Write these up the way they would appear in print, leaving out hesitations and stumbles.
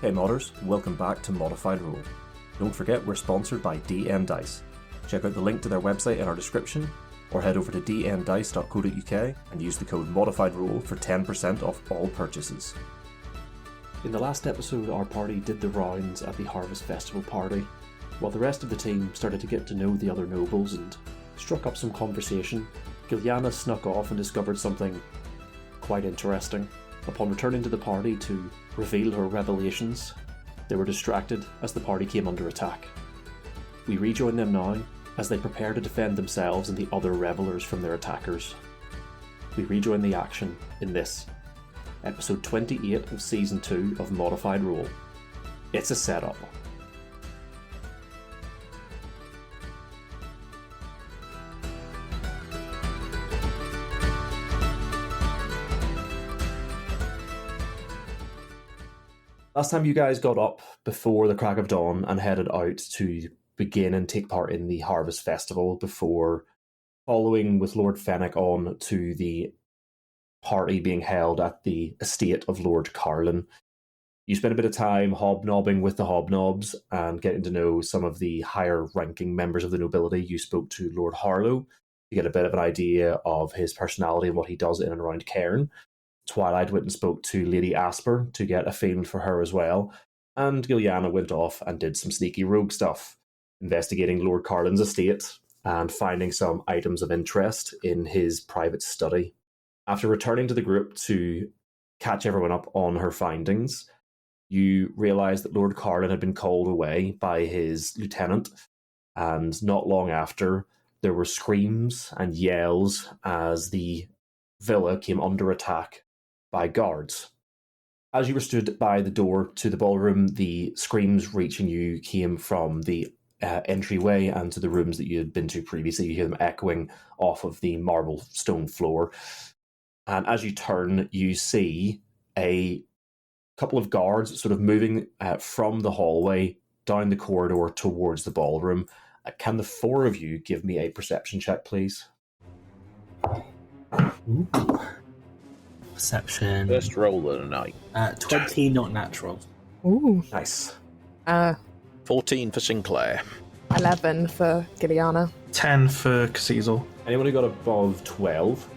Hey modders, welcome back to ModifedRoll. Don't forget we're sponsored by DN Dice. Check out the link to their website in our description, or head over to dndice.co.uk and use the code ModifedRoll for 10% off all purchases. In the last episode, our party did the rounds at the Harvest Festival party, while the rest of the team started to get to know the other nobles and struck up some conversation. Ghillianna snuck off and discovered something quite interesting. Upon returning to the party to reveal her revelations, they were distracted as the party came under attack. We rejoin them now as they prepare to defend themselves and the other revelers from their attackers. We rejoin the action in this, episode 28 of season 2 of ModifedRoll. It's a setup. Last time you guys got up before the crack of dawn and headed out to begin and take part in the Harvest Festival before following with Lord Fennec on to the party being held at the estate of Lord Carlin. You spent a bit of time hobnobbing with the hobnobs and getting to know some of the higher ranking members of the nobility. You spoke to Lord Harlow to get a bit of an idea of his personality and what he does in and around Cairn. Twilight went and spoke to Lady Asper to get a feeling for her as well, and Ghillianna went off and did some sneaky rogue stuff, investigating Lord Carlin's estate and finding some items of interest in his private study. After returning to the group to catch everyone up on her findings, you realise that Lord Carlin had been called away by his lieutenant, and not long after, there were screams and yells as the villa came under attack by guards. As you were stood by the door to the ballroom, the screams reaching you came from the entryway and to the rooms that you had been to previously. You hear them echoing off of the marble stone floor. And as you turn, you see a couple of guards sort of moving from the hallway down the corridor towards the ballroom. Can the four of you give me a perception check, please? Ooh. Perception. First roll of the night. 20, not natural. Ooh. Nice. 14 for Sinclair. 11 for Ghillianna. 10 for Cecil. Anyone who got above 12,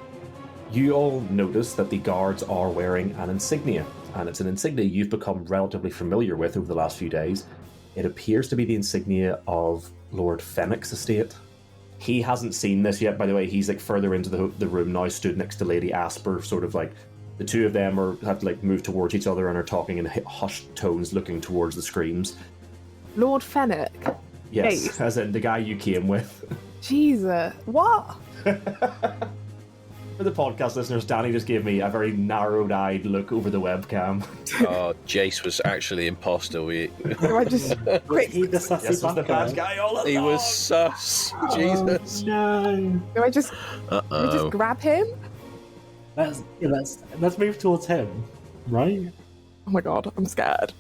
you all notice that the guards are wearing an insignia, and it's an insignia you've become relatively familiar with over the last few days. It appears to be the insignia of Lord Fennec's estate. He hasn't seen this yet, by the way. He's like further into the room now, stood next to Lady Asper, sort of like the two of them have to like move towards each other and are talking in hushed tones, looking towards the screams. Lord Fennec? Yes, Jeez. as in the guy you came with. Jesus. What? For the podcast listeners, Danny just gave me a very narrowed-eyed look over the webcam. Oh, Jace was actually imposter. Do I just quick? He the sassy Yes, was the bad guy all along. He was sus. Jesus. No. Do I just grab him? Let's move towards him, right? Oh my god, I'm scared.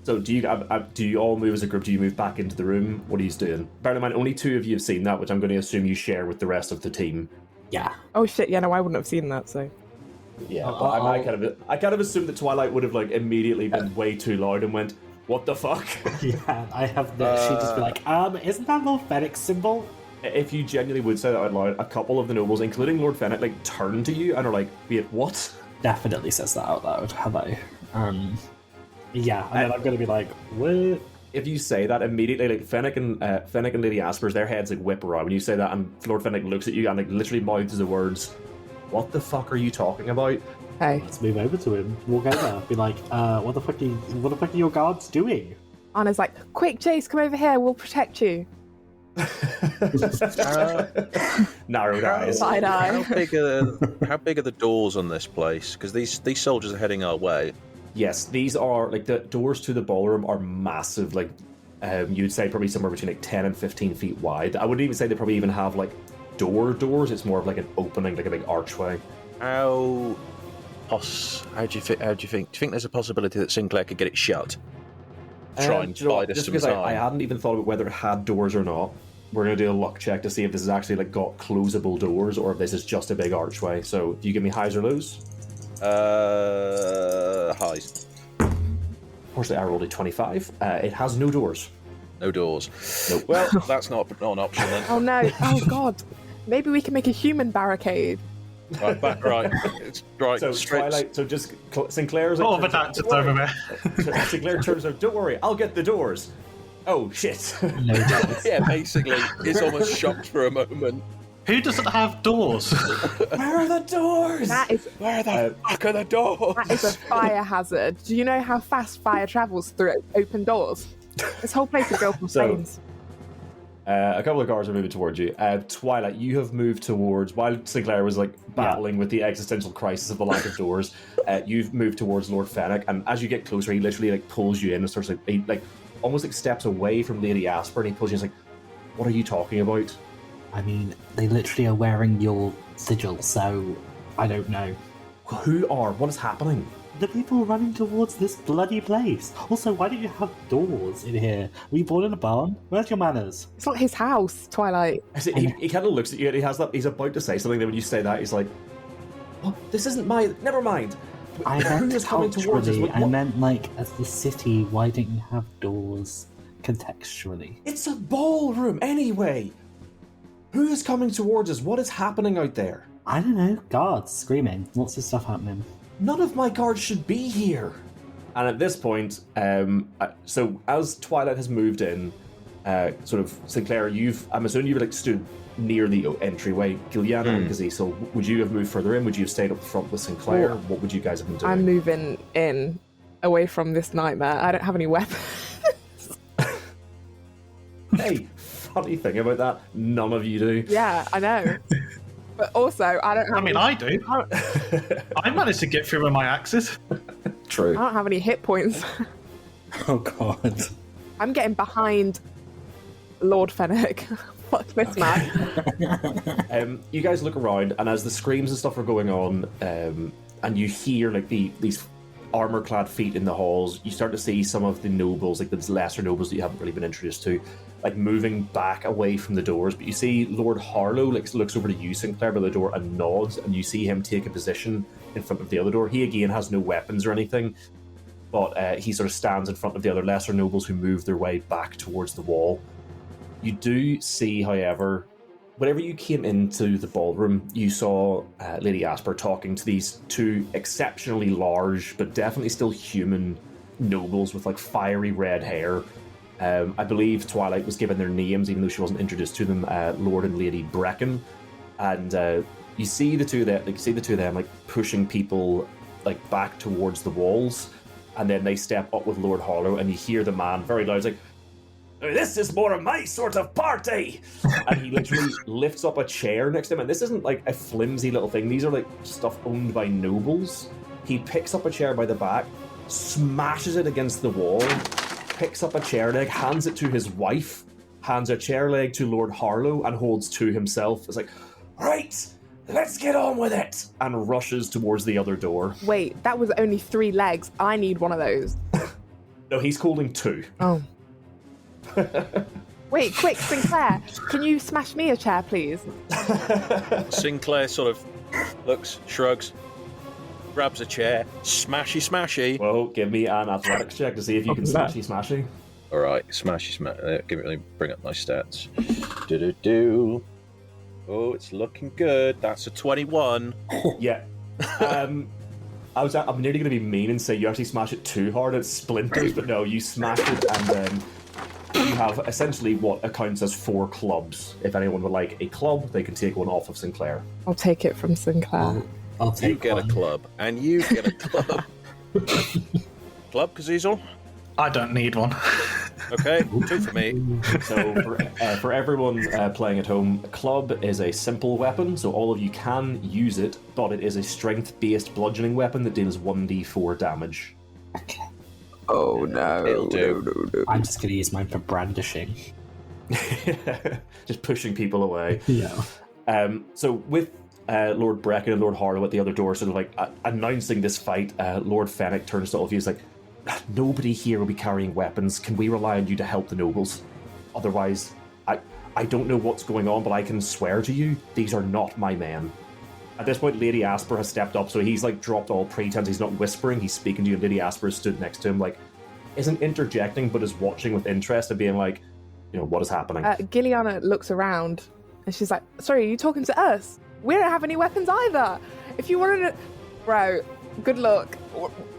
So do you all move as a group? Do you move back into the room? What are you doing? Bear in mind, only two of you have seen that, which I'm going to assume you share with the rest of the team. Yeah. Oh shit, yeah, no, I wouldn't have seen that, so. Yeah, but I kind of assumed that Twilight would have like immediately been way too loud and went, "What the fuck?" Yeah, I have this. She'd just be like, isn't that Lord Fennec's symbol? If you genuinely would say that out loud, a couple of the nobles, including Lord Fennec, like turn to you and are like, "Wait, what?" Definitely says that out loud. Hello. Yeah, and then I'm going to be like, what? If you say that immediately, like Fennec and Lady Asper's, their heads like whip around when you say that, and Lord Fennec looks at you and like literally mouths the words, "What the fuck are you talking about?" Hey. Let's move over to him. Walk over. Be like, what the fuck are your guards doing? Anna's like, quick, Jace, come over here, we'll protect you. Narrowed eyes. Side eye. How big are the doors on this place? Because these soldiers are heading our way. Yes, these are like the doors to the ballroom are massive. Like you'd say probably somewhere between like 10 and 15 feet wide. I wouldn't even say they probably even have like doors. It's more of like an opening, like a big archway. How do you think? Do you think there's a possibility that Sinclair could get it shut? Try and bide us some time. I hadn't even thought about whether it had doors or not. We're going to do a luck check to see if this is actually like got closable doors or if this is just a big archway. So, do you give me highs or lows? Highs. Unfortunately, I rolled a 25. It has no doors. No doors. Nope. Well, that's not an option then. Oh no! Oh god! Maybe we can make a human barricade. Right, back right. It's right. So straight. Twilight, so just Sinclair's All like, of that just over there. Sinclair turns out, don't worry, I'll get the doors. Oh shit. No doors. Yeah, basically, it's almost shocked for a moment. Who doesn't have doors? Where are the doors? That is Where the fuck are the doors? that is a fire hazard. Do you know how fast fire travels through open doors? This whole place is built from So- flames. A couple of guards are moving towards you. Twilight, you have moved towards, while Sinclair was like battling with the existential crisis of the lack of doors, you've moved towards Lord Fennec, and as you get closer, he literally like pulls you in and starts like almost like steps away from Lady Asper, and he pulls you and he's like, what are you talking about? I mean, they literally are wearing your sigil, so I don't know. Who are? What is happening? The people running towards this bloody place. Also, why don't you have doors in here? Were you born in a barn? Where's your manners? It's not his house, Twilight. He kind of looks at you and he has that. He's about to say something. Then when you say that, he's like, "Oh, this isn't my. Never mind." I Who meant is coming towards us? culturally. What- I meant like as the city. Why don't you have doors contextually? It's a ballroom anyway. Who is coming towards us? What is happening out there? I don't know. Guards screaming. Lots of stuff happening. None of my guards should be here. And at this point, so as Twilight has moved in, sort of Sinclair, I'm assuming you've like stood near the entryway. Ghillianna and Cecil, would you have moved further in? Would you have stayed up front with Sinclair? Well, What would you guys have been doing? I'm moving in away from this nightmare. I don't have any weapons. Hey, funny thing about that, none of you do. Yeah, I know. But also, I don't have I mean, I do. I managed to get through with my axes. True. I don't have any hit points. Oh god. I'm getting behind Lord Fennec. Fuck this man. You guys look around, and as the screams and stuff are going on, and you hear like these armor-clad feet in the halls, you start to see some of the nobles, like the lesser nobles that you haven't really been introduced to, like moving back away from the doors. But you see Lord Harlow like looks over to you, Sinclair, by the door and nods, and you see him take a position in front of the other door. He again has no weapons or anything, but he sort of stands in front of the other lesser nobles who move their way back towards the wall. You do see, however, whenever you came into the ballroom, you saw Lady Asper talking to these two exceptionally large, but definitely still human nobles with like fiery red hair. I believe Twilight was given their names, even though she wasn't introduced to them. Lord and Lady Brecken, and you see the two of them, like pushing people like back towards the walls, and then they step up with Lord Harlow, and you hear the man very loud, like, "This is more of my sort of party!" And he literally lifts up a chair next to him, and this isn't like a flimsy little thing. These are like stuff owned by nobles. He picks up a chair by the back, smashes it against the wall, picks up a chair leg, hands it to his wife, hands a chair leg to Lord Harlow, and holds to himself. It's like, right, let's get on with it, and rushes towards the other door. Wait, that was only 3 legs. I need one of those. No, he's holding 2. Oh. Wait, quick, Sinclair. Can you smash me a chair, please? Sinclair sort of looks, shrugs, grabs a chair, smashy. Well, give me an athletics check to see if you can smashy. All right, smashy. Let me bring up my stats. Do. Oh, it's looking good. That's a 21. Yeah. I'm nearly going to be mean and say you actually smash it too hard, it splinters, but no, you smash it, and then you have essentially what accounts as 4 clubs. If anyone would like a club, they can take one off of Sinclair. I'll take it from Sinclair. I'll You take get one. a club, and you get a club. Club, Cecil? I don't need one. Okay, 2 for me. So for everyone playing at home, a club is a simple weapon, so all of you can use it, but it is a strength-based bludgeoning weapon that deals 1d4 damage. Okay. Oh no. It'll do. No. I'm just gonna use mine for brandishing. Just pushing people away. Yeah. So with Lord Brecken and Lord Harlow at the other door, sort of like announcing this fight, Lord Fennec turns to all of you. He's like, "Nobody here will be carrying weapons. Can we rely on you to help the nobles? Otherwise, I don't know what's going on, but I can swear to you, these are not my men." At this point, Lady Asper has stepped up, so he's like dropped all pretense. He's not whispering, he's speaking to you, and Lady Asper stood next to him like, isn't interjecting, but is watching with interest and being like, what is happening? Ghillianna looks around and she's like, sorry, are you talking to us? We don't have any weapons either. If you wanted to... Bro, good luck.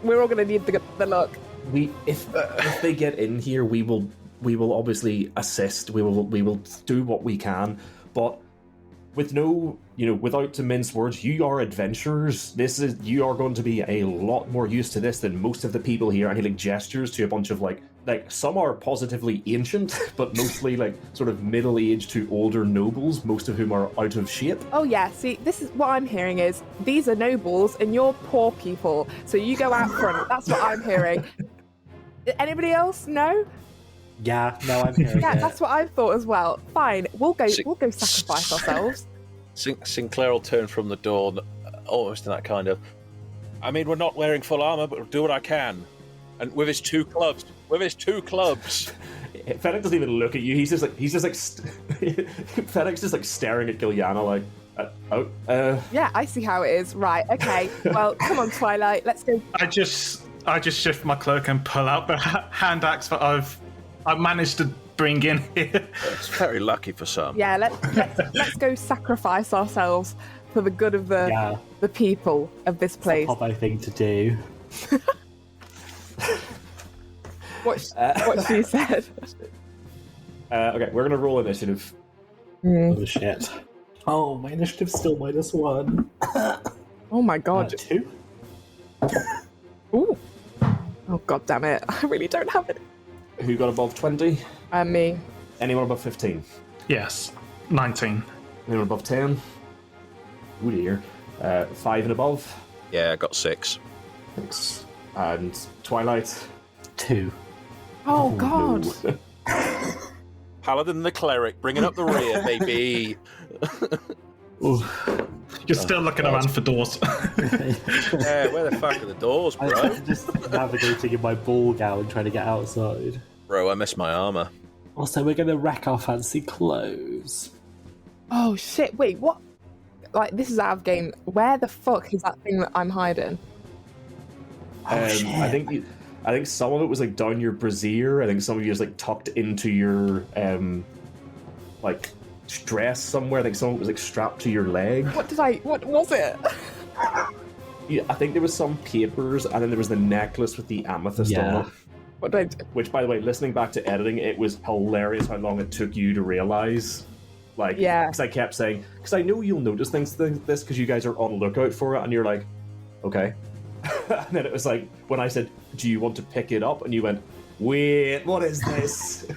We're all going to need the luck. If they get in here, we will obviously assist. We will do what we can, but with no, without to mince words, you are adventurers. You are going to be a lot more used to this than most of the people here. And he gestures to a bunch of like some are positively ancient, but mostly sort of middle-aged to older nobles, most of whom are out of shape. Oh yeah, see, this is what I'm hearing is these are nobles and you're poor people, so you go out front. That's what I'm hearing. Anybody else? No? Yeah, no, I'm hearing Yeah, it. that's what I thought as well. Fine, we'll go sacrifice ourselves. Sinclair will turn from the door, almost in that kind of, I mean, we're not wearing full armor, but we'll do what I can. And with his two clubs. Fennec doesn't even look at you. He's just Fennec's just staring at Ghillianna Yeah, I see how it is. Right, okay. Well, come on, Twilight, let's go. I just shift my cloak and pull out the hand axe that I've managed to bring in here. It's very lucky for some. Yeah, let's go sacrifice ourselves for the good of the people of this place. It's a Popeye thing to do. What she said. Okay, we're gonna roll initiative. Oh shit. Oh, my initiative's still -1. Oh my god. 2? Ooh. Oh god damn it. I really don't have it. Who got above 20? Me. Anyone above 15? Yes, 19. Anyone above 10? Oh dear. 5 and above? Yeah, I got 6. 6. And Twilight? 2. Oh god. No. Paladin the cleric, bringing up the rear, baby. You're still looking around for doors. Yeah, where the fuck are the doors, bro? I'm just navigating in my ball gown trying to get outside. Bro, I missed my armor. Also, we're going to wreck our fancy clothes. Oh shit, wait, what? This is out of game. Where the fuck is that thing that I'm hiding? Shit. I think some of it was down your brassiere. I think some of you was tucked into your dress somewhere. I think some of it was strapped to your leg. What was it? Yeah, I think there was some papers, and then there was the necklace with the amethyst on it. What did I do? Which, by the way, listening back to editing, it was hilarious how long it took you to realize. Because I kept saying, because I know you'll notice this because you guys are on lookout for it, and you're like, okay. And then it was when I said, do you want to pick it up? And you went, wait, what is this?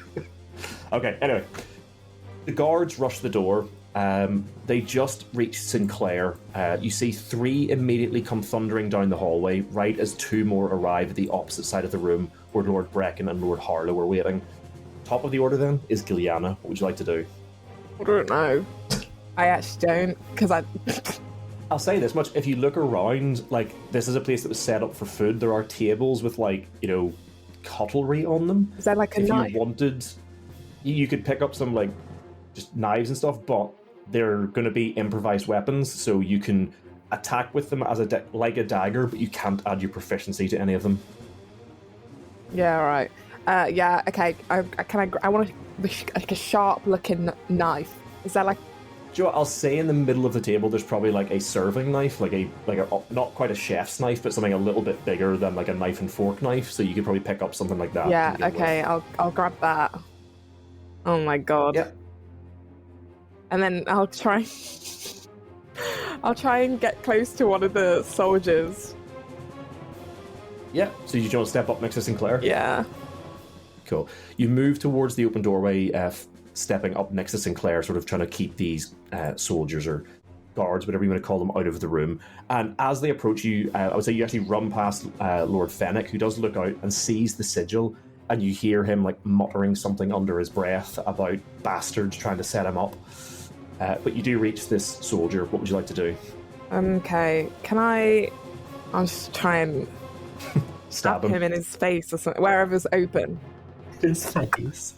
Okay, anyway. The guards rush the door. They just reach Sinclair. You see 3 immediately come thundering down the hallway, right as 2 more arrive at the opposite side of the room where Lord Brecken and Lord Harlow are waiting. Top of the order then is Ghillianna. What would you like to do? I don't know. I actually don't, because I'll say this much, if you look around, this is a place that was set up for food. There are tables with, cutlery on them. Is that a knife? If you wanted, you could pick up some, just knives and stuff, but they're going to be improvised weapons, so you can attack with them as a dagger, but you can't add your proficiency to any of them. Yeah, right. Yeah, okay. I want a sharp-looking knife. Is that Do you know what, I'll say in the middle of the table there's probably a serving knife, a not quite a chef's knife, but something a little bit bigger than a knife and fork knife, so you could probably pick up something like that. Yeah, okay, I'll grab that. Oh my god. Yeah. And then I'll try and get close to one of the soldiers. Yeah, so you don't step up next to Sinclair? Yeah. Cool. You move towards the open doorway, stepping up next to Sinclair, sort of trying to keep these soldiers or guards, whatever you want to call them, out of the room. And as they approach you, I would say you actually run past Lord Fennec, who does look out and sees the sigil, and you hear him muttering something under his breath about bastards trying to set him up. But you do reach this soldier. What would you like to do? Okay, I'll just try and Stab him in his face or something, wherever's open. His face.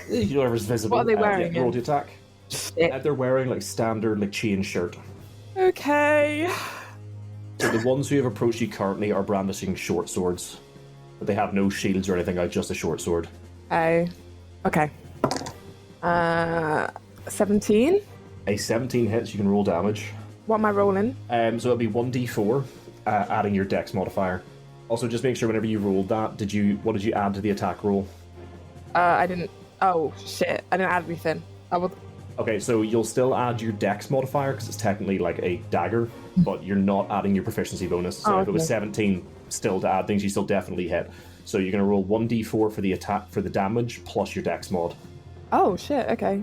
Whoever's visible. What are they wearing? Roll the attack. They're wearing standard chain shirt. Okay. So the ones who have approached you currently are brandishing short swords. but they have no shields or anything out, just a short sword. Okay. 17. A 17 hits, you can roll damage. What am I rolling? So it'll be 1d4, adding your dex modifier. Also, just make sure whenever you rolled that, what did you add to the attack roll? I didn't. Oh, shit. I didn't add anything. Okay, so you'll still add your dex modifier, because it's technically like a dagger, but you're not adding your proficiency bonus. So if it was 17 still to add things, you still definitely hit. So you're going to roll 1d4 for the attack, for the damage, plus your dex mod. Oh, shit. Okay.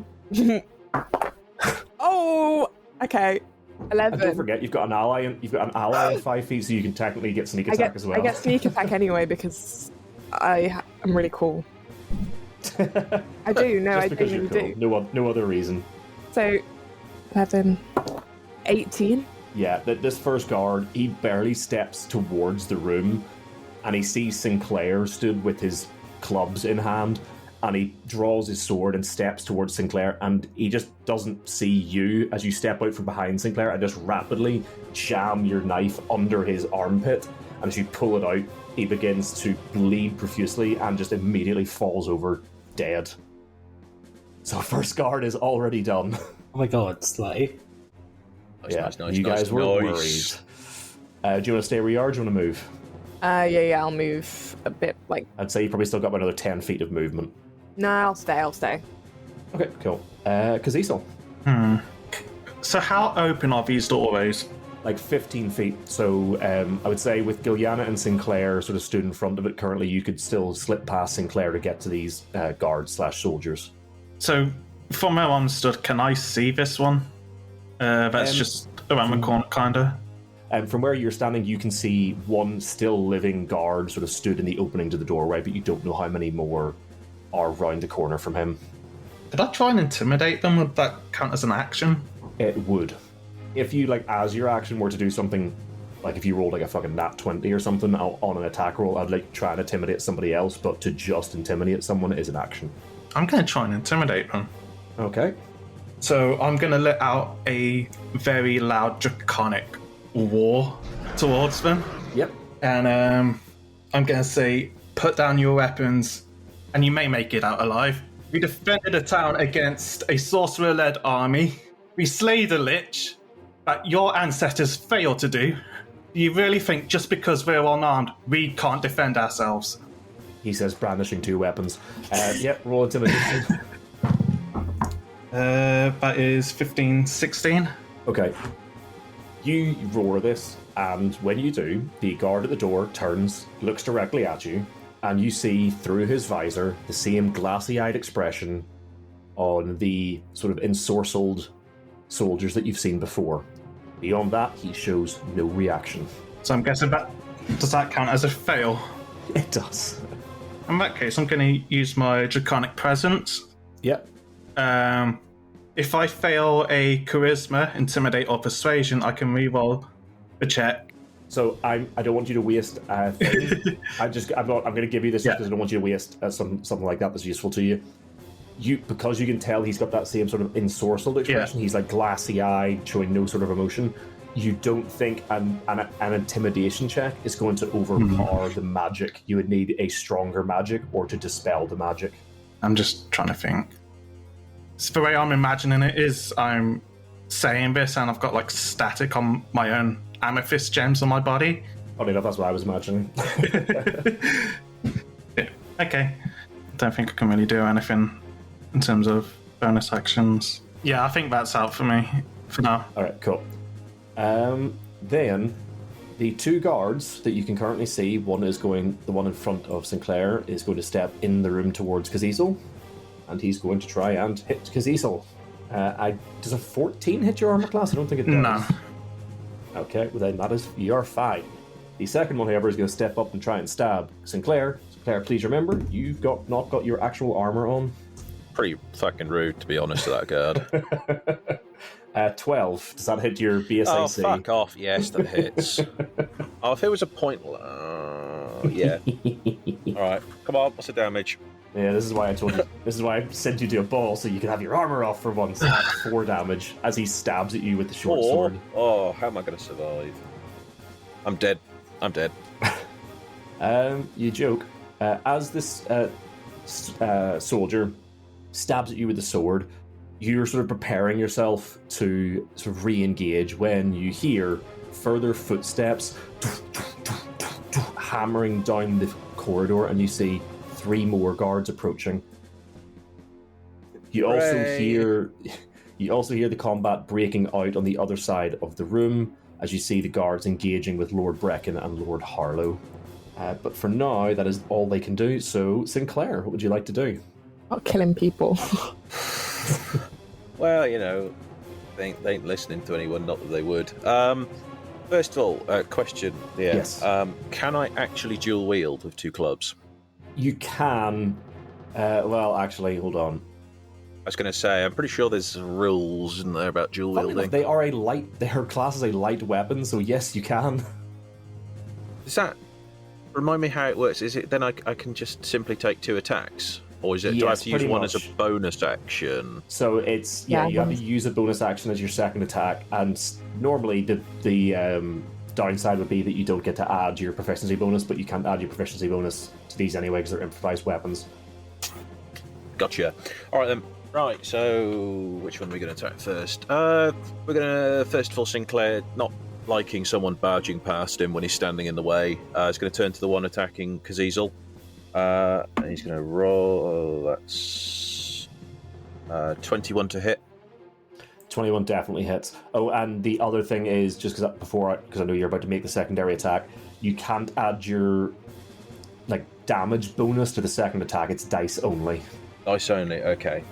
Oh, okay. 11. And don't forget, you've got an ally in 5 feet, so you can technically get sneak attack as well. I get sneak attack anyway because I'm really cool. I do. No, I genuinely do. No other reason. So, 11, 18. Yeah, this first guard, he barely steps towards the room, and he sees Sinclair stood with his clubs in hand, and he draws his sword and steps towards Sinclair, and he just doesn't see you as you step out from behind Sinclair and just rapidly jam your knife under his armpit, and as you pull it out, he begins to bleed profusely and just immediately falls over dead. So first guard is already done. Oh my god, Slay. Nice, you guys were worried. Do you want to stay where you are, or do you want to move? Yeah, I'll move a bit, like... I'd say you probably still got about another 10 feet of movement. No, I'll stay. Okay, cool. Cazisel. So how open are these doorways? Like 15 feet. So I would say with Ghillianna and Sinclair sort of stood in front of it currently, you could still slip past Sinclair to get to these guards/soldiers. So from where I'm stood, can I see this one? That's just around the corner, kinda. And from where you're standing, you can see one still living guard sort of stood in the opening to the doorway, but you don't know how many more are round the corner from him. Could I try and intimidate them? Would that count as an action? It would. If you, like, as your action were to do something, like if you rolled like a fucking nat 20 or something on an attack roll, I'd like try and intimidate somebody else, but to just intimidate someone is an action. I'm going to try and intimidate them. Okay. So I'm going to let out a very loud draconic war towards them. Yep. And I'm going to say, put down your weapons, and you may make it out alive. We defended a town against a sorcerer-led army. We slayed a lich that your ancestors failed to do. Do you really think just because we're unarmed, we can't defend ourselves? He says, brandishing 2 weapons. Yep, roll intimidation. That is 15, 16. Okay. You roar this, and when you do, the guard at the door turns, looks directly at you, and you see through his visor the same glassy-eyed expression on the sort of ensorcelled soldiers that you've seen before. Beyond that, he shows no reaction. So I'm guessing does that count as a fail? It does. In that case, I'm going to use my Draconic Presence. Yep. If I fail a Charisma, Intimidate, or Persuasion, I can reroll the check. So I don't want you to waste a thing. I'm going to give you this because I don't want you to waste something like that that's useful to you. Because you can tell he's got that same sort of ensorcelled expression. Yeah. He's like glassy-eyed, showing no sort of emotion. You don't think an intimidation check is going to overpower the magic. You would need a stronger magic or to dispel the magic. I'm just trying to think. So the way I'm imagining it is I'm saying this and I've got like static on my own amethyst gems on my body. Funny enough, that's what I was imagining. Yeah. Okay. I don't think I can really do anything in terms of bonus actions. Yeah, I think that's out for me for now. Alright, cool. Then the 2 guards that you can currently see, the one in front of Sinclair is going to step in the room towards Cazisel, and he's going to try and hit Cazisel. Does a 14 hit your armor class? I don't think it does. No. Okay, well then you're fine. The second one, however, is going to step up and try and stab Sinclair. Sinclair, please remember, you've not got your actual armor on. Pretty fucking rude, to be honest, to that guard. 12. Does that hit your base AC? Oh, fuck off. Yes, that hits. Oh, if it was a point... yeah. Alright, come on, what's the damage? Yeah, this is why I told you. This is why I sent you to a ball, so you can have your armor off for once. 4 damage as he stabs at you with the short sword. Oh, how am I going to survive? I'm dead. You joke. As this soldier stabs at you with the sword, you're sort of preparing yourself to sort of re-engage when you hear further footsteps hammering down the corridor, and you see 3 more guards approaching. You also hear the combat breaking out on the other side of the room as you see the guards engaging with Lord Brecken and Lord Harlow. But for now, that is all they can do. So, Sinclair, what would you like to do? Not killing people. Well, they ain't listening to anyone, not that they would. First of all, question here. Yes. Can I actually dual wield with 2 clubs? You can. Well, actually, hold on. I was going to say, I'm pretty sure there's rules in there about dual Funny wielding. enough, they are classed as a light weapon, so yes, you can. Does that remind me how it works? Is it then I can just simply take 2 attacks? Or is it, do I have to use one as a bonus action? So it's, you have to use a bonus action as your second attack, and normally the downside would be that you don't get to add your proficiency bonus, but you can't add your proficiency bonus to these anyway because they're improvised weapons. Gotcha. Alright then. Right, so which one are we going to attack first? We're going to, first of all, Sinclair, not liking someone barging past him when he's standing in the way, is going to turn to the one attacking Kazizel. And he's going to roll, that's 21 to hit. 21 definitely hits. Oh, and the other thing is, just because I know you're about to make the secondary attack, you can't add your damage bonus to the second attack, it's dice only. Dice only, okay.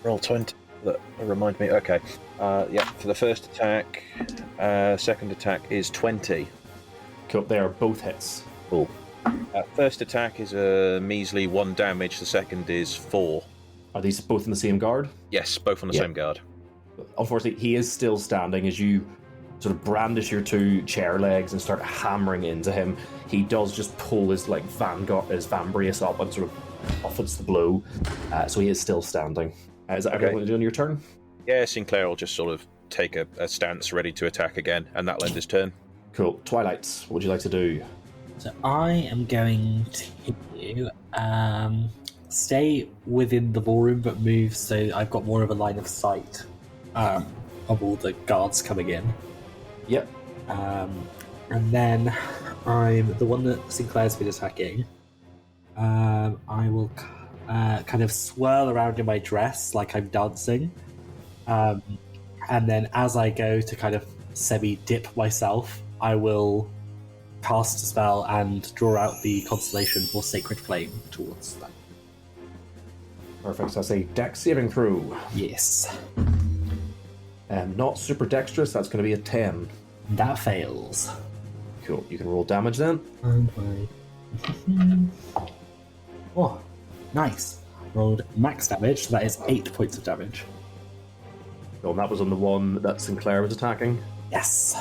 Roll 20. That remind me. Okay. For the first attack, second attack is 20. Cool. They are both hits. Cool. First attack is a measly 1 damage. The second is 4. Are these both in the same guard? Yes, both on the same guard. Unfortunately, he is still standing as you sort of brandish your 2 chair legs and start hammering into him. He does just pull his Vambrius up and sort of buffets the blow. So he is still standing. Is that everything to do on your turn? Yeah, Sinclair will just sort of take a stance ready to attack again, and that'll end his turn. Cool. Twilight, what would you like to do? So I am going to stay within the ballroom, but move so I've got more of a line of sight of all the guards coming in. Yep. And then I'm the one that Sinclair's been attacking. I will kind of swirl around in my dress like I'm dancing. And then as I go to kind of semi-dip myself, I will cast a spell and draw out the constellation for Sacred Flame towards them. Perfect. So I say dex saving throw. Yes. Not super dexterous, that's going to be a 10. That fails. Cool. You can roll damage then. And oh, nice. Rolled max damage, so that is 8 points of damage. Cool. And that was on the one that Sinclair was attacking? Yes.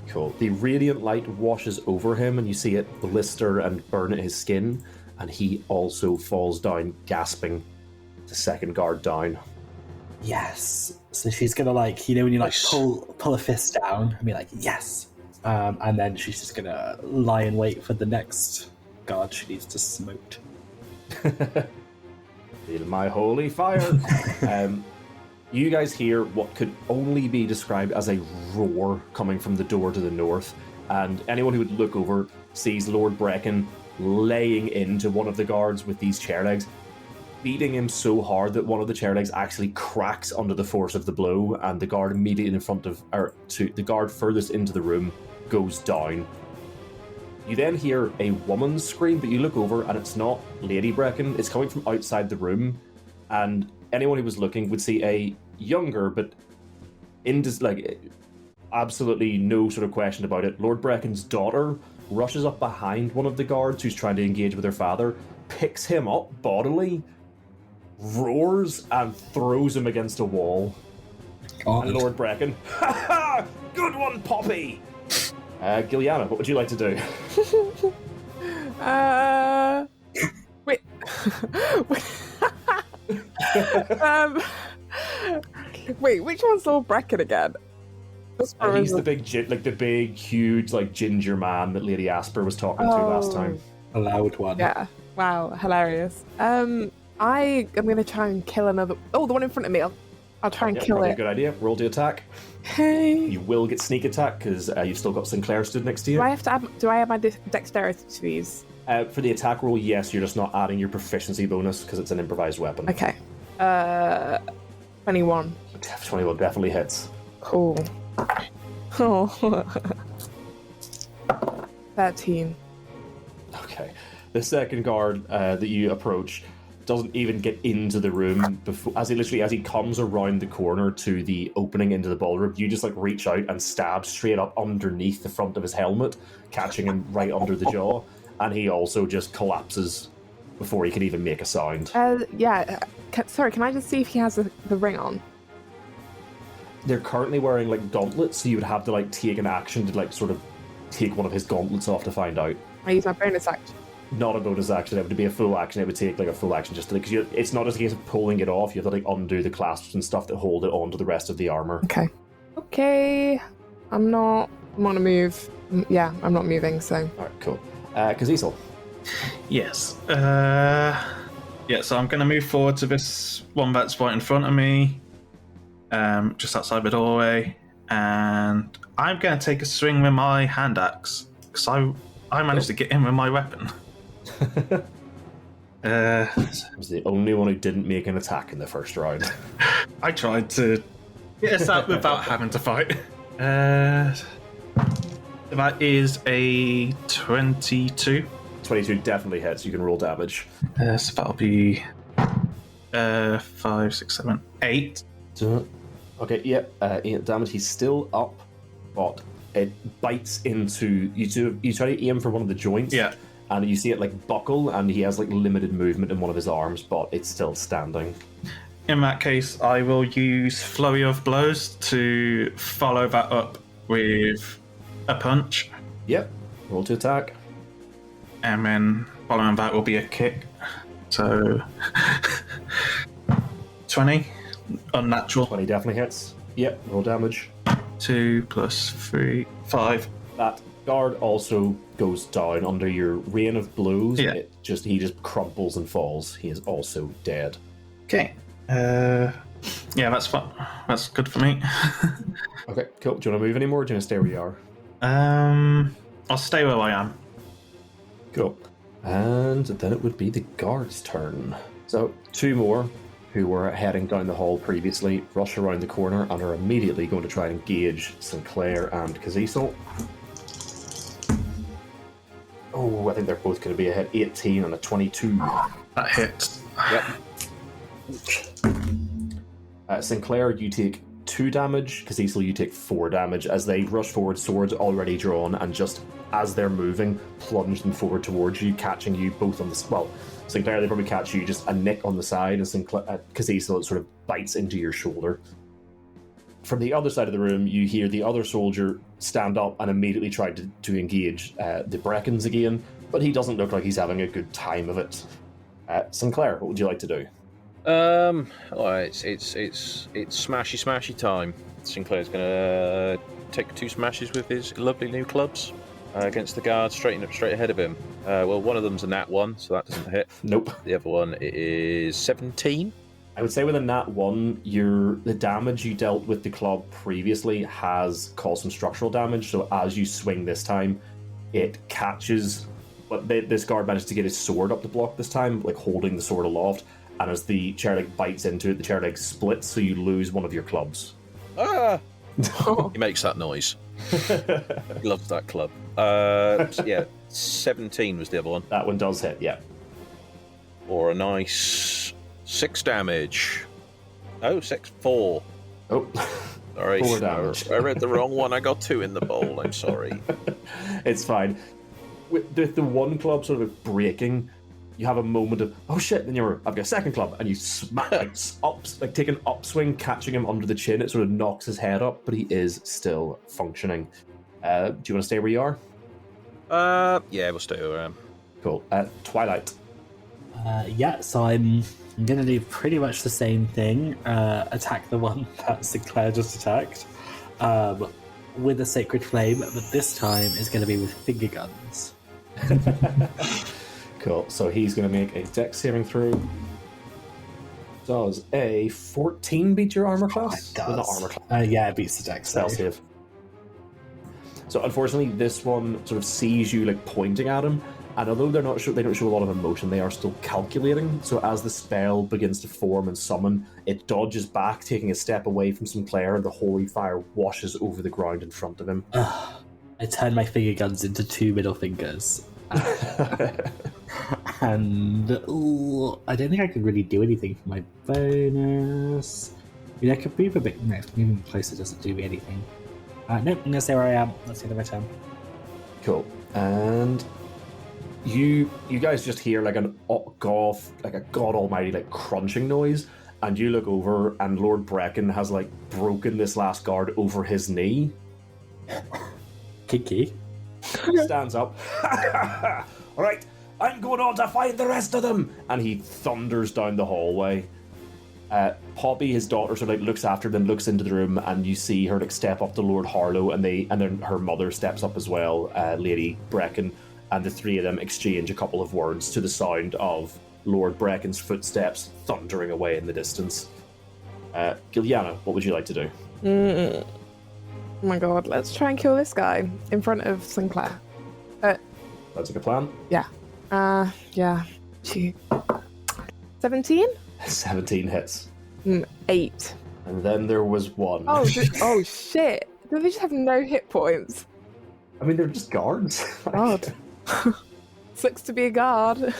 Cool. The radiant light washes over him and you see it blister and burn at his skin, and he also falls down, gasping, the second guard down. Yes. So she's gonna when you pull a fist down and be like, yes. And then she's just gonna lie in wait for the next guard she needs to smote. Feel my holy fire. You guys hear what could only be described as a roar coming from the door to the north, and anyone who would look over sees Lord Brecken laying into one of the guards with these chair legs, beating him so hard that one of the chair legs actually cracks under the force of the blow, and the guard immediately in front of, the guard furthest into the room goes down. You then hear a woman's scream, but you look over and it's not Lady Brecken. It's coming from outside the room, and anyone who was looking would see a younger, but absolutely no sort of question about it, Lord Brecken's daughter rushes up behind one of the guards who's trying to engage with her father, picks him up bodily, roars, and throws him against a wall. God. And Lord Brecken, ha ha! Good one, Poppy! Ghillianna, what would you like to do? Wait. Wait, which one's Lord Brecken again? He's the big, huge, ginger man that Lady Asper was talking to last time. A loud one. Yeah. Wow, hilarious. I am going to try and kill another... Oh, the one in front of me. I'll try and kill probably it. a good idea. Roll to attack. Hey. You will get sneak attack because you've still got Sinclair stood next to you. Do I have my dexterity to these? For the attack roll, yes, you're just not adding your proficiency bonus because it's an improvised weapon. Okay. 21. 21 definitely hits. Cool. Oh. 13. Okay. The second guard that you approach doesn't even get into the room before, as he comes around the corner to the opening into the ballroom. You just like reach out and stab straight up underneath the front of his helmet, catching him right under the jaw, and he also just collapses before he can even make a sound. Yeah. Sorry, can I just see if he has the ring on? They're currently wearing like gauntlets, so you would have to like take an action to like sort of take one of his gauntlets off to find out. I use my bonus action. Not a bonus action. It would be a full action. It would take like a full action just to, because it's not just a case of pulling it off. You have to like undo the clasps and stuff that hold it onto the rest of the armor. Okay. I'm not gonna move. Yeah, I'm not moving. So. All right, cool. Kazisel. Yes. So I'm going to move forward to this one that's right in front of me, just outside the doorway, and I'm going to take a swing with my hand axe because I managed to get in with my weapon. I was the only one who didn't make an attack in the first round. I tried to get us out without having to fight. That is a 22. 22 definitely hits. You can roll damage. So that'll be 5, 6, 7, 8. Okay, yeah, 8 damage. He's still up, but it bites into you. You try to aim for one of the joints, Yeah. and you see it like buckle, and he has like limited movement in one of his arms, but it's still standing. In that case, I will use Flurry of Blows to follow that up with a punch. Yep, roll to attack. And then following that will be a kick. So 20, unnatural. 20 definitely hits. Yep, roll damage. 2 plus 3, 5. That guard also goes down under your rain of blows. Yeah. He just crumples and falls. He is also dead. Okay. Yeah, that's fun. That's good for me. Okay, cool. Do you want to move anymore, or do you want to stay where you are? I'll stay where I am. Cool. And then it would be the guard's turn. So, 2 more who were heading down the hall previously rush around the corner and are immediately going to try and engage Sinclair and Kazisel. Oh, I think they're both going to be a hit. 18 and a 22. That hits. Yep. Sinclair, you take 2 damage. Kazisel, you take 4 damage as they rush forward, swords already drawn, and just as they're moving, plunge them forward towards you, catching you both on the... Well, Sinclair, they probably catch you just a nick on the side, and Kazisel, it sort of bites into your shoulder. From the other side of the room, you hear the other soldier stand up and immediately try to engage the Breckens again, but he doesn't look like he's having a good time of it. Sinclair, what would you like to do? It's smashy time. Sinclair's gonna take 2 smashes with his lovely new clubs against the guard straight ahead of him. Well, one of them's a nat 1, so that doesn't hit. Nope. The other one is 17. I would say with a nat 1, the damage you dealt with the club previously has caused some structural damage, so as you swing this time, it catches... But this guard managed to get his sword up the block this time, like holding the sword aloft, and as the chair leg bites into it, the chair leg splits, so you lose one of your clubs. Ah! He makes that noise. He loves that club. So yeah, 17 was the other one. That one does hit, yeah. Or a nice 6 damage. Oh, 4. Oh, Sorry. 4 damage. I read the wrong one. I got 2 in the bowl. I'm sorry. It's fine. With the one club sort of breaking, you have a moment of, oh shit, then I've got a second club, and you smack, take an upswing, catching him under the chin. It sort of knocks his head up, but he is still functioning. Do you want to stay where you are? Yeah, we'll stay where I am. Cool. Twilight. So I'm gonna do pretty much the same thing. Attack the one that Sinclair just attacked with a sacred flame, but this time is going to be with finger guns. Cool. So he's going to make a dex saving throw. Does a 14 beat your armor class? It does. Well, not armor class. Yeah, it beats the dex. Spell save. So unfortunately, this one sort of sees you like pointing at him, and although they don't show a lot of emotion, they are still calculating. So as the spell begins to form and summon, it dodges back, taking a step away from Sinclair, and the holy fire washes over the ground in front of him. I turn my finger guns into 2 middle fingers. And I don't think I can really do anything for my bonus. I mean, I could move a bit next. Moving closer doesn't do me anything. Nope, I'm gonna stay where I am. Let's see the turn. Cool. And you guys just hear like a god almighty like crunching noise, and you look over, and Lord Brecken has like broken this last guard over his knee. Kiki. Stands up. All right, I'm going on to find the rest of them, and he thunders down the hallway. Poppy, his daughter, sort of like looks after them, looks into the room, and you see her like step up to Lord Harlow, and then her mother steps up as well, Lady Brecken, and the three of them exchange a couple of words to the sound of Lord Brecken's footsteps thundering away in the distance. Ghillianna, what would you like to do? Oh my god, let's try and kill this guy in front of Sinclair. That's like a plan. Yeah. Yeah. 17? 17 hits. 8. And then there was 1. Oh, oh shit. Do they just have no hit points? I mean, they're just guards. God. Sucks to be a guard.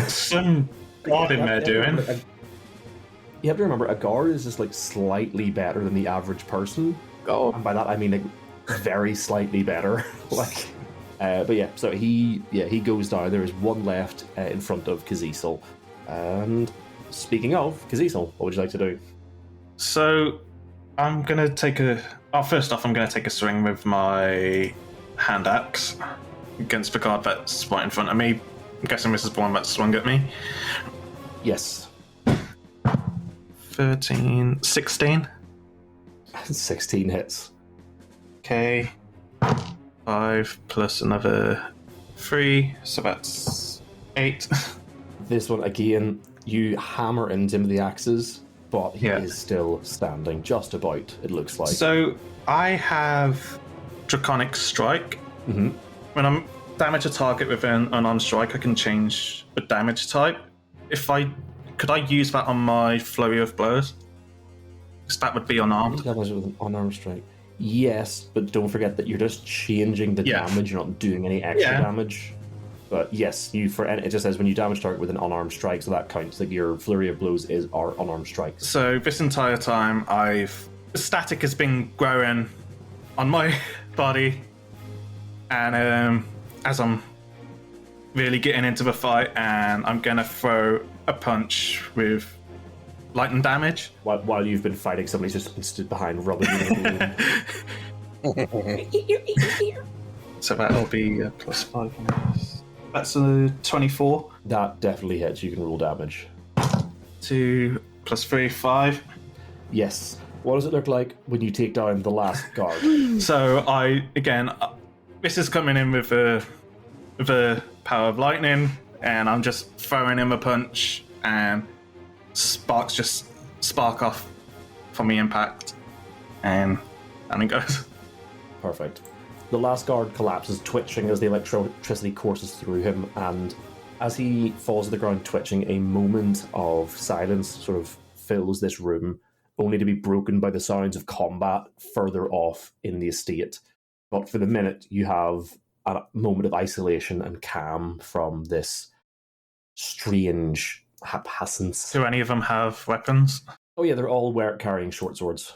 Some guarding they're doing. You have to remember, a guard is just like slightly better than the average person. God. And by that I mean like very slightly better. Like, but yeah, so he goes down. There is 1 left in front of Kazisel. And speaking of Kazisel, what would you like to do? So I'm gonna take first off, I'm gonna take a swing with my hand axe against the guard that's right in front of me. I'm guessing this is the one that swung at me. Yes. 16. 16 hits. Okay. 5 plus another 3, so that's 8. This one, again, you hammer into him with the axes, but he is still standing, just about, it looks like. So I have Draconic Strike. Mm-hmm. When I'm damage a target with an unarmed strike, I can change the damage type. Could I use that on my Flurry of Blows? Because that would be unarmed. Damage with an unarmed strike. Yes, but don't forget that you're just changing the damage. You're not doing any extra damage. But yes, it just says when you damage target with an unarmed strike, so that counts. Like your Flurry of Blows are unarmed strikes. So this entire time, the static has been growing on my body, and as I'm really getting into the fight, and I'm gonna throw a punch with lightning damage. While you've been fighting, somebody's just been stood behind, rubbing you in the balloon. So that'll be a +5. That's a 24. That definitely hits. You can roll damage. 2 + 3, 5. Yes. What does it look like when you take down the last guard? So this is coming in with the power of lightning, and I'm just throwing him a punch, and sparks just spark off from the impact, and it goes. Perfect. The last guard collapses, twitching as the electricity courses through him, and as he falls to the ground twitching, a moment of silence sort of fills this room, only to be broken by the sounds of combat further off in the estate. But for the minute, you have a moment of isolation and calm from this strange haphazance. Do any of them have weapons? Oh yeah, they're all carrying short swords.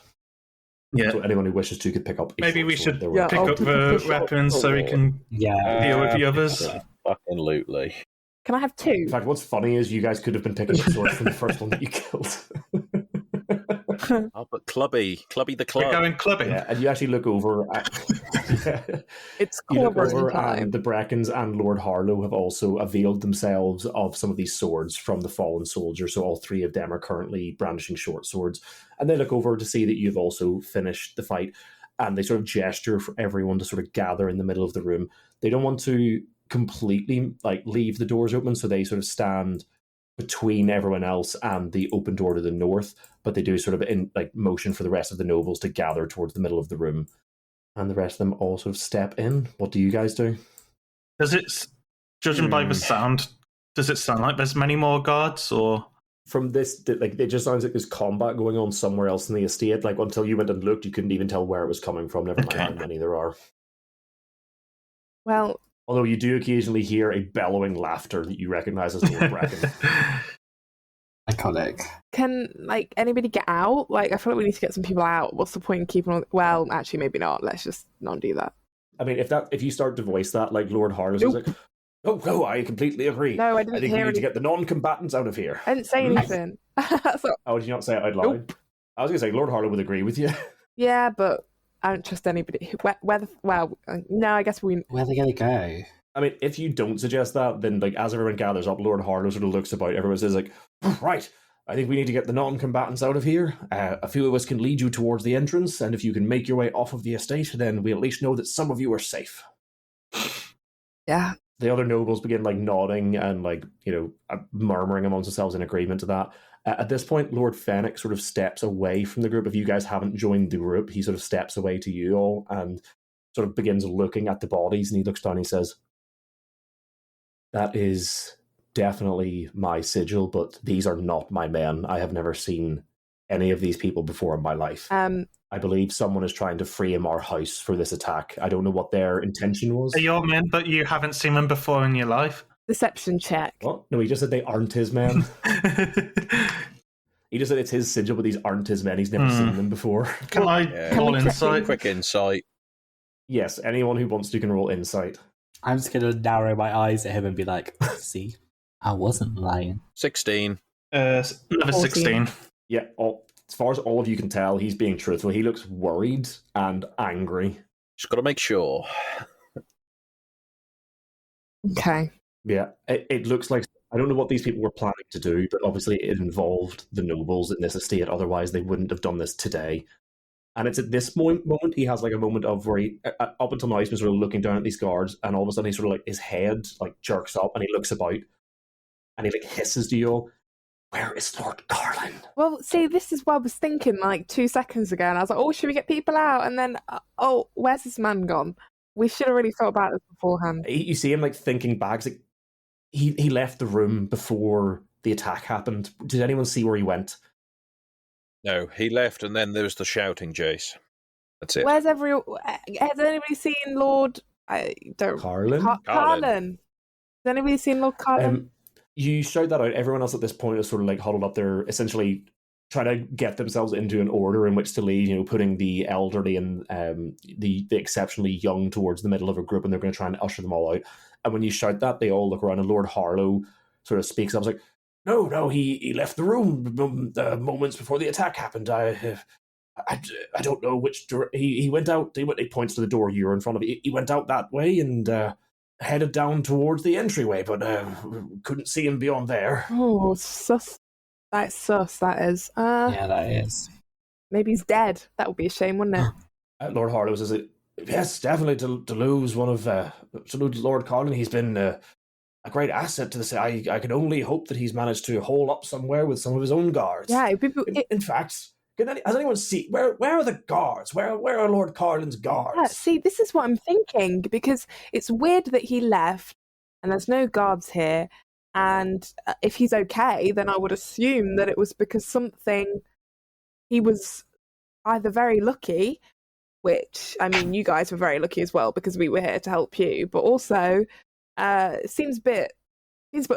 Yeah. So anyone who wishes to could pick up. Maybe we should sword. pick up the weapons so we can deal with the others. Fucking lootly. Can I have 2? In fact, what's funny is you guys could have been picking up swords from the first one that you killed. Oh, but Clubby the club. We're going clubbing. Yeah, and you actually look over at It's you look clobbering over time. and the Breckens and Lord Harlow have also availed themselves of some of these swords from the fallen soldier, so all 3 of them are currently brandishing short swords. And they look over to see that you've also finished the fight, and they sort of gesture for everyone to sort of gather in the middle of the room. They don't want to completely like leave the doors open, so they sort of stand between everyone else and the open door to the north, but they do sort of in like motion for the rest of the nobles to gather towards the middle of the room, and the rest of them all sort of step in. What do you guys do? Does it, judging by the sound, does it sound like there's many more guards, or? From this, like, it just sounds like there's combat going on somewhere else in the estate. Like, until you went and looked, you couldn't even tell where it was coming from, never mind how many there are. Well, although you do occasionally hear a bellowing laughter that you recognize as Lord Bracken. Iconic. can like anybody get out? Like, I feel like we need to get some people out. What's the point in keeping on? Well, actually, maybe not. Let's just not do that. I mean, if you start to voice that, like Lord Harlow is like, oh, I completely agree. No, I didn't think we hear need to get the non-combatants out of here. I didn't say anything. So, Oh, did you not say it out loud? Nope. I was going to say, Lord Harlow would agree with you. yeah, but I don't trust anybody. No, I guess we. Where are they going to go? I mean, if you don't suggest that, then like as everyone gathers up, Lord Harlow sort of looks about. Everyone says like, right, I think we need to get the non-combatants out of here. A few of us can lead you towards the entrance, and if you can make your way off of the estate, then we at least know that some of you are safe. Yeah. The other nobles begin like nodding and like, murmuring amongst themselves in agreement to that. At this point, Lord Fennec sort of steps away from the group. If you guys haven't joined the group, he sort of steps away to you all and sort of begins looking at the bodies, and he looks down and he says, that is definitely my sigil, but these are not my men. I have never seen any of these people before in my life. I believe someone is trying to frame our house for this attack. I don't know what their intention was. They're your men, but you haven't seen them before in your life? Deception check. What? No, he just said they aren't his men. He just said it's his sigil, but these aren't his men. He's never seen them before. Can I roll insight? Quick insight. Yes, anyone who wants to can roll insight. I'm just going to narrow my eyes at him and be like, see, I wasn't lying. 16. Another 16. Yeah, as far as all of you can tell, he's being truthful. He looks worried and angry. Just got to make sure. Okay. Yeah, it looks like, I don't know what these people were planning to do, but obviously it involved the nobles in this estate. Otherwise, they wouldn't have done this today. And it's at this moment he has like a moment of where he, up until now, he's been sort of looking down at these guards, and all of a sudden, he sort of like his head like jerks up, and he looks about, and he like hisses to you all, "Where is Lord Carlin?" Well, see, this is what I was thinking like 2 seconds ago, and I was like, "Oh, should we get people out?" And then, where's this man gone? We should have really thought about this beforehand. You see him like thinking back. Like he left the room before the attack happened. Did anyone see where he went? No, he left, and then there was the shouting, Jace. That's it. Has anybody seen Lord? I don't. Carlin? Carlin. Has anybody seen Lord Carlin? You shout that out. Everyone else at this point is sort of like huddled up there, essentially trying to get themselves into an order in which to lead, putting the elderly and the exceptionally young towards the middle of a group, and they're going to try and usher them all out. And when you shout that, they all look around, and Lord Harlow sort of speaks up. It's like, no, he left the room moments before the attack happened. I don't know which door. He went out. He points to the door you're in front of. He went out that way and headed down towards the entryway, but couldn't see him beyond there. Oh, sus. That's sus, that is. Yeah, that is. Maybe he's dead. That would be a shame, wouldn't it? Lord Harlow says, yes, definitely to lose one of to lose Lord Carlin. He's been a great asset to the city. I can only hope that he's managed to hole up somewhere with some of his own guards. Yeah, in fact, has anyone seen where are the guards? Where are Lord Carlin's guards? Yeah, see, this is what I'm thinking, because it's weird that he left and there's no guards here. And if he's okay, then I would assume that it was because he was either very lucky, which, I mean, you guys were very lucky as well because we were here to help you, but also it seems a bit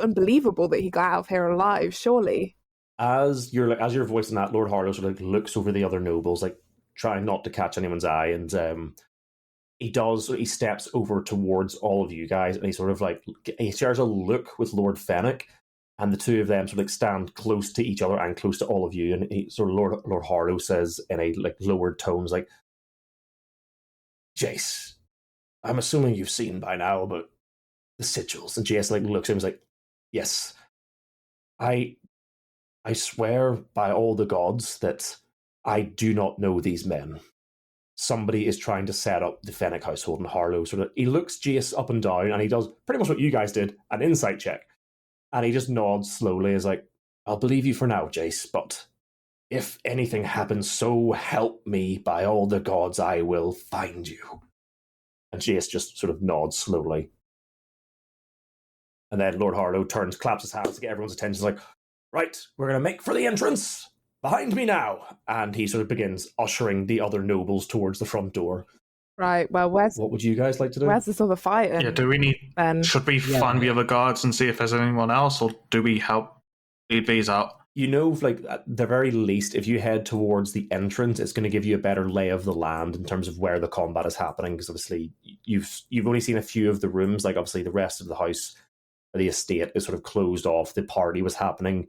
unbelievable that he got out of here alive, surely. As you're voicing that, Lord Harlow sort of looks over the other nobles, like trying not to catch anyone's eye, and he steps over towards all of you guys, and he sort of like he shares a look with Lord Fennec, and the two of them sort of like stand close to each other and close to all of you, and he sort of Lord Harlow says in a like lowered tones, like, Jace, I'm assuming you've seen by now, but the sigils. And Jace like looks at him and is like, yes, I swear by all the gods that I do not know these men. somebody is trying to set up the Fennec household, and Harlow he looks Jace up and down, and he does pretty much what you guys did, an insight check. And he just nods slowly, as like, I'll believe you for now, Jace, but if anything happens, so help me by all the gods, I will find you. And Jace just sort of nods slowly. And then Lord Harlow turns, claps his hands to get everyone's attention. He's like, right, we're going to make for the entrance. Behind me now. And he sort of begins ushering the other nobles towards the front door. Right, well, what would you guys like to do? Where's this other fighting? Yeah, do we need... Should we find the other guards and see if there's anyone else, or do we help lead these out? You know, like, at the very least, if you head towards the entrance, it's going to give you a better lay of the land in terms of where the combat is happening, because obviously you've only seen a few of the rooms. Like, obviously the rest of the house, the estate, is sort of closed off. The party was happening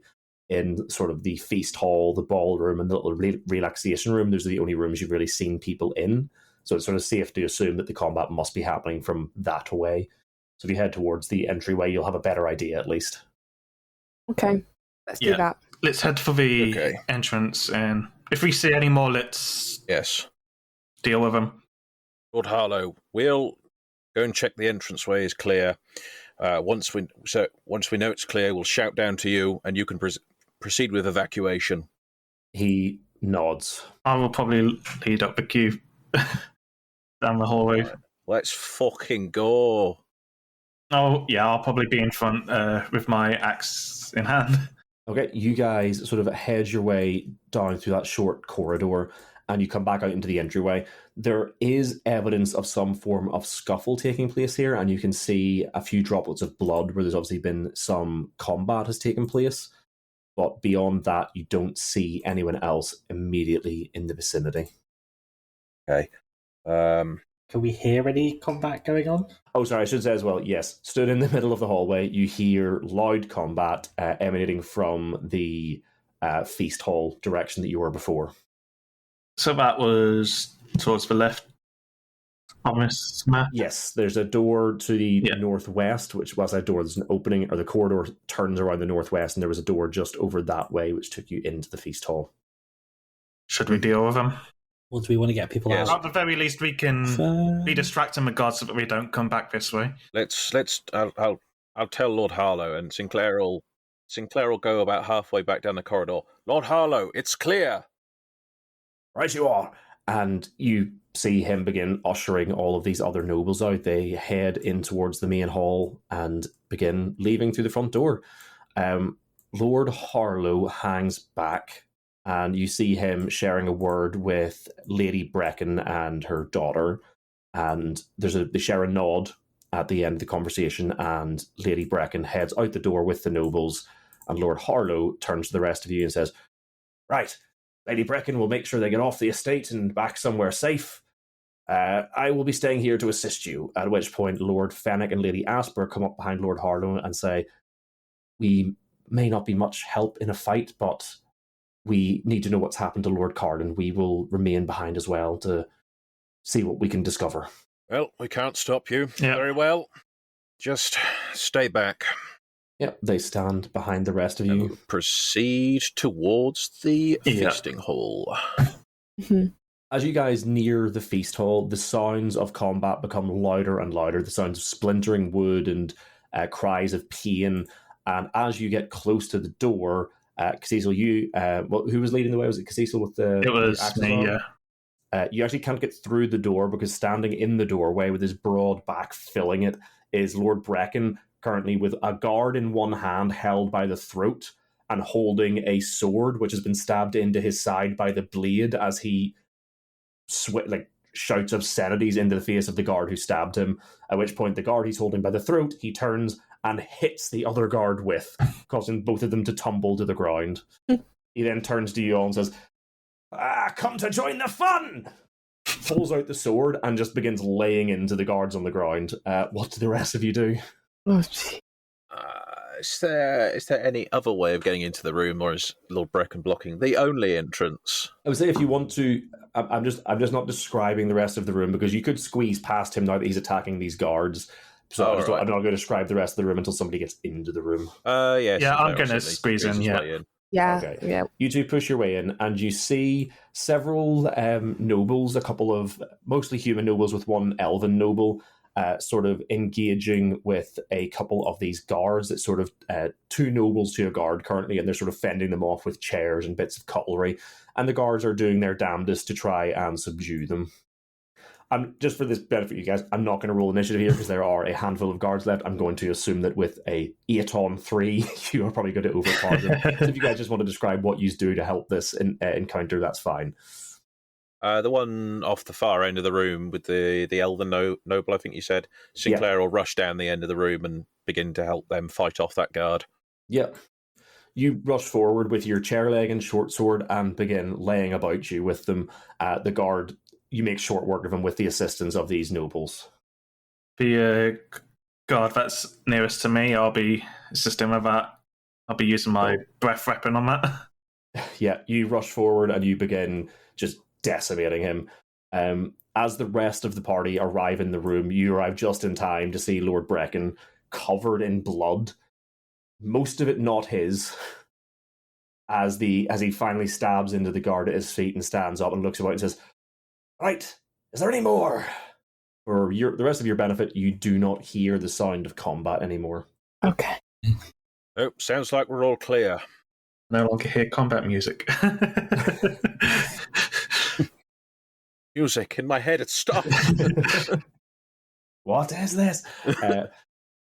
in sort of the feast hall, the ballroom, and the little relaxation room. Those are the only rooms you've really seen people in. So it's sort of safe to assume that the combat must be happening from that away. So if you head towards the entryway, you'll have a better idea, at least. Okay, let's do that. Let's head for the entrance, and if we see any more, let's deal with them. Lord Harlow, we'll go and check the entranceway is clear. Once we know it's clear, we'll shout down to you, and you can proceed with evacuation. He nods. I will probably lead up the queue down the hallway. Right. Let's fucking go. Oh, yeah, I'll probably be in front with my axe in hand. Okay, you guys sort of hedge your way down through that short corridor, and you come back out into the entryway. There is evidence of some form of scuffle taking place here, and you can see a few droplets of blood where there's obviously been some combat has taken place. But beyond that, you don't see anyone else immediately in the vicinity. Okay. Can we hear any combat going on? Oh, sorry, I should say as well, yes. Stood in the middle of the hallway, you hear loud combat emanating from the feast hall direction that you were before. So that was towards the left on this map? Yes, there's a door to the northwest, which was a door, there's an opening, or the corridor turns around the northwest, and there was a door just over that way, which took you into the feast hall. Should we deal with them? Or do we want to get people out? At the very least, we can be distracting the gods so that we don't come back this way. I'll tell Lord Harlow, and Sinclair will go about halfway back down the corridor. Lord Harlow, it's clear. Right you are. And you see him begin ushering all of these other nobles out. They head in towards the main hall and begin leaving through the front door. Lord Harlow hangs back, and you see him sharing a word with Lady Brecken and her daughter. And they share a nod at the end of the conversation, and Lady Brecken heads out the door with the nobles, and Lord Harlow turns to the rest of you and says, right, Lady Brecken will make sure they get off the estate and back somewhere safe. I will be staying here to assist you, at which point Lord Fennec and Lady Asper come up behind Lord Harlow and say, we may not be much help in a fight, but we need to know what's happened to Lord Carlin. We will remain behind as well to see what we can discover. Well, we can't stop you. Yep. Very well. Just stay back. Yep, they stand behind the rest of you. Proceed towards the feasting hall. As you guys near the feast hall, the sounds of combat become louder and louder. The sounds of splintering wood and cries of pain. And as you get close to the door, Cecil, who was leading the way? Was it Cecil with the... It was me, yeah. You actually can't get through the door because standing in the doorway with his broad back filling it is Lord Brecken, currently with a guard in one hand held by the throat and holding a sword which has been stabbed into his side by the blade as he shouts obscenities into the face of the guard who stabbed him, at which point the guard he's holding by the throat, he turns and hits the other guard with, causing both of them to tumble to the ground. He then turns to you all and says, come to join the fun! Pulls out the sword and just begins laying into the guards on the ground. What do the rest of you do? Oh, gee. Is there any other way of getting into the room, or is Lord Brecken blocking the only entrance? I would say if you want to, I'm just not describing the rest of the room because you could squeeze past him now that he's attacking these guards. So I'm not going to describe the rest of the room until somebody gets into the room. Yes. Yeah, I'm going to squeeze in, yeah. Yeah, Okay. yeah. You two push your way in, and you see several nobles, a couple of mostly human nobles with one elven noble, sort of engaging with a couple of these guards. It's sort of 2 nobles to a guard currently, and they're sort of fending them off with chairs and bits of cutlery. And the guards are doing their damnedest to try and subdue them. Just for this benefit, you guys, I'm not going to roll initiative here because there are a handful of guards left. I'm going to assume that with a 8 on 3, you are probably going to overpower them. So if you guys just want to describe what you do to help this encounter, that's fine. The one off the far end of the room with the elven noble, I think you said, Sinclair will rush down the end of the room and begin to help them fight off that guard. Yep. You rush forward with your chair leg and short sword and begin laying about you with them. The guard, you make short work of him with the assistance of these nobles. The guard that's nearest to me, I'll be assisting with that. I'll be using my breath weapon on that. Yeah, you rush forward and you begin just decimating him. As the rest of the party arrive in the room, you arrive just in time to see Lord Brecken covered in blood, most of it not his, as he finally stabs into the guard at his feet and stands up and looks about and says, "Right, is there any more?" For the rest of your benefit, you do not hear the sound of combat anymore. Okay. Oh, sounds like we're all clear. No longer hear combat music. Music in my head, it's stopped. What is this? So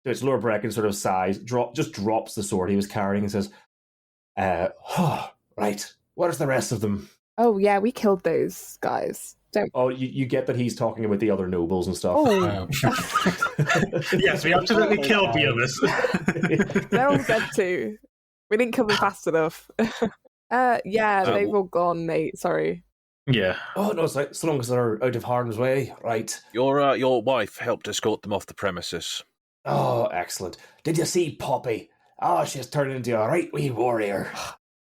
it's Lord Brecken sort of sighs, just drops the sword he was carrying and says, right, where's the rest of them? Oh, yeah, we killed those guys. Don't. Oh, you get that he's talking about the other nobles and stuff. Oh. Yes, we absolutely killed the others. They're all dead too. We didn't kill them fast enough. They've all gone, mate. Sorry. Yeah. Oh, no, it's like, so long as they're out of harm's way, right. Your wife helped escort them off the premises. Oh, excellent. Did you see Poppy? Oh, she's turned into a right wee warrior.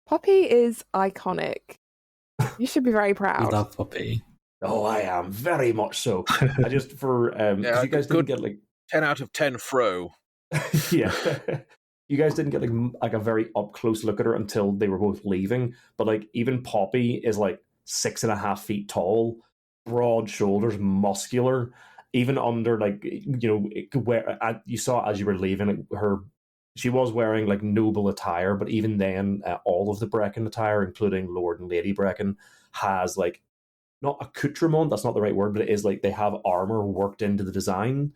Poppy is iconic. You should be very proud. I love Poppy. Oh, I am, very much so. I just, for, you guys didn't get, 10 out of 10 fro. Yeah. You guys didn't get, like a very up-close look at her until they were both leaving, but, even Poppy is, 6.5 feet tall, broad shoulders, muscular, even under, you saw as you were leaving, she was wearing, noble attire, but even then, all of the Brecken attire, including Lord and Lady Brecken, has, not accoutrement, that's not the right word, but it is they have armor worked into the design,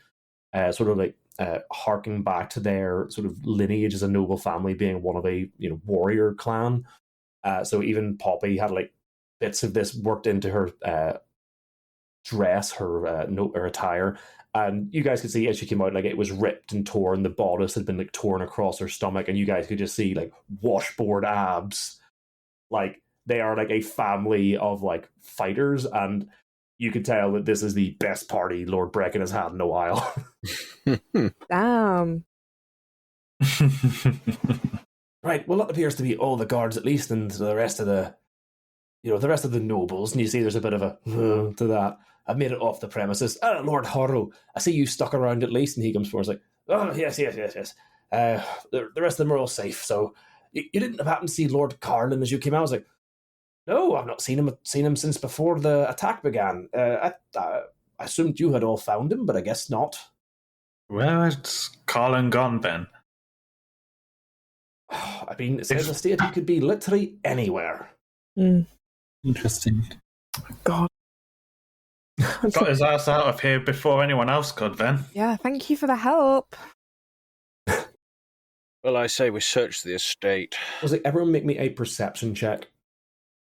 harking back to their sort of lineage as a noble family, being one of a warrior clan. So even Poppy had bits of this worked into her dress, her attire, and you guys could see as she came out, it was ripped and torn. The bodice had been torn across her stomach, and you guys could just see washboard abs. They are a family of fighters, and you could tell that this is the best party Lord Brecken has had in a while. Damn. Right, well, that appears to be all the guards at least, and the rest of the nobles. And you see there's a bit of a to that. I've made it off the premises. Lord Horrow, I see you stuck around at least. And he comes forward, oh, yes. The rest of them are all safe. So you didn't happen to see Lord Carlin as you came out? I was no, I've not seen him since before the attack began. I assumed you had all found him, but I guess not. Where is Carlin gone then? I mean, it says a state he could be literally anywhere. Interesting. God. Got his ass out of here before anyone else could then. Yeah, thank you for the help. Well, I say we search the estate. Was it everyone make me a perception check?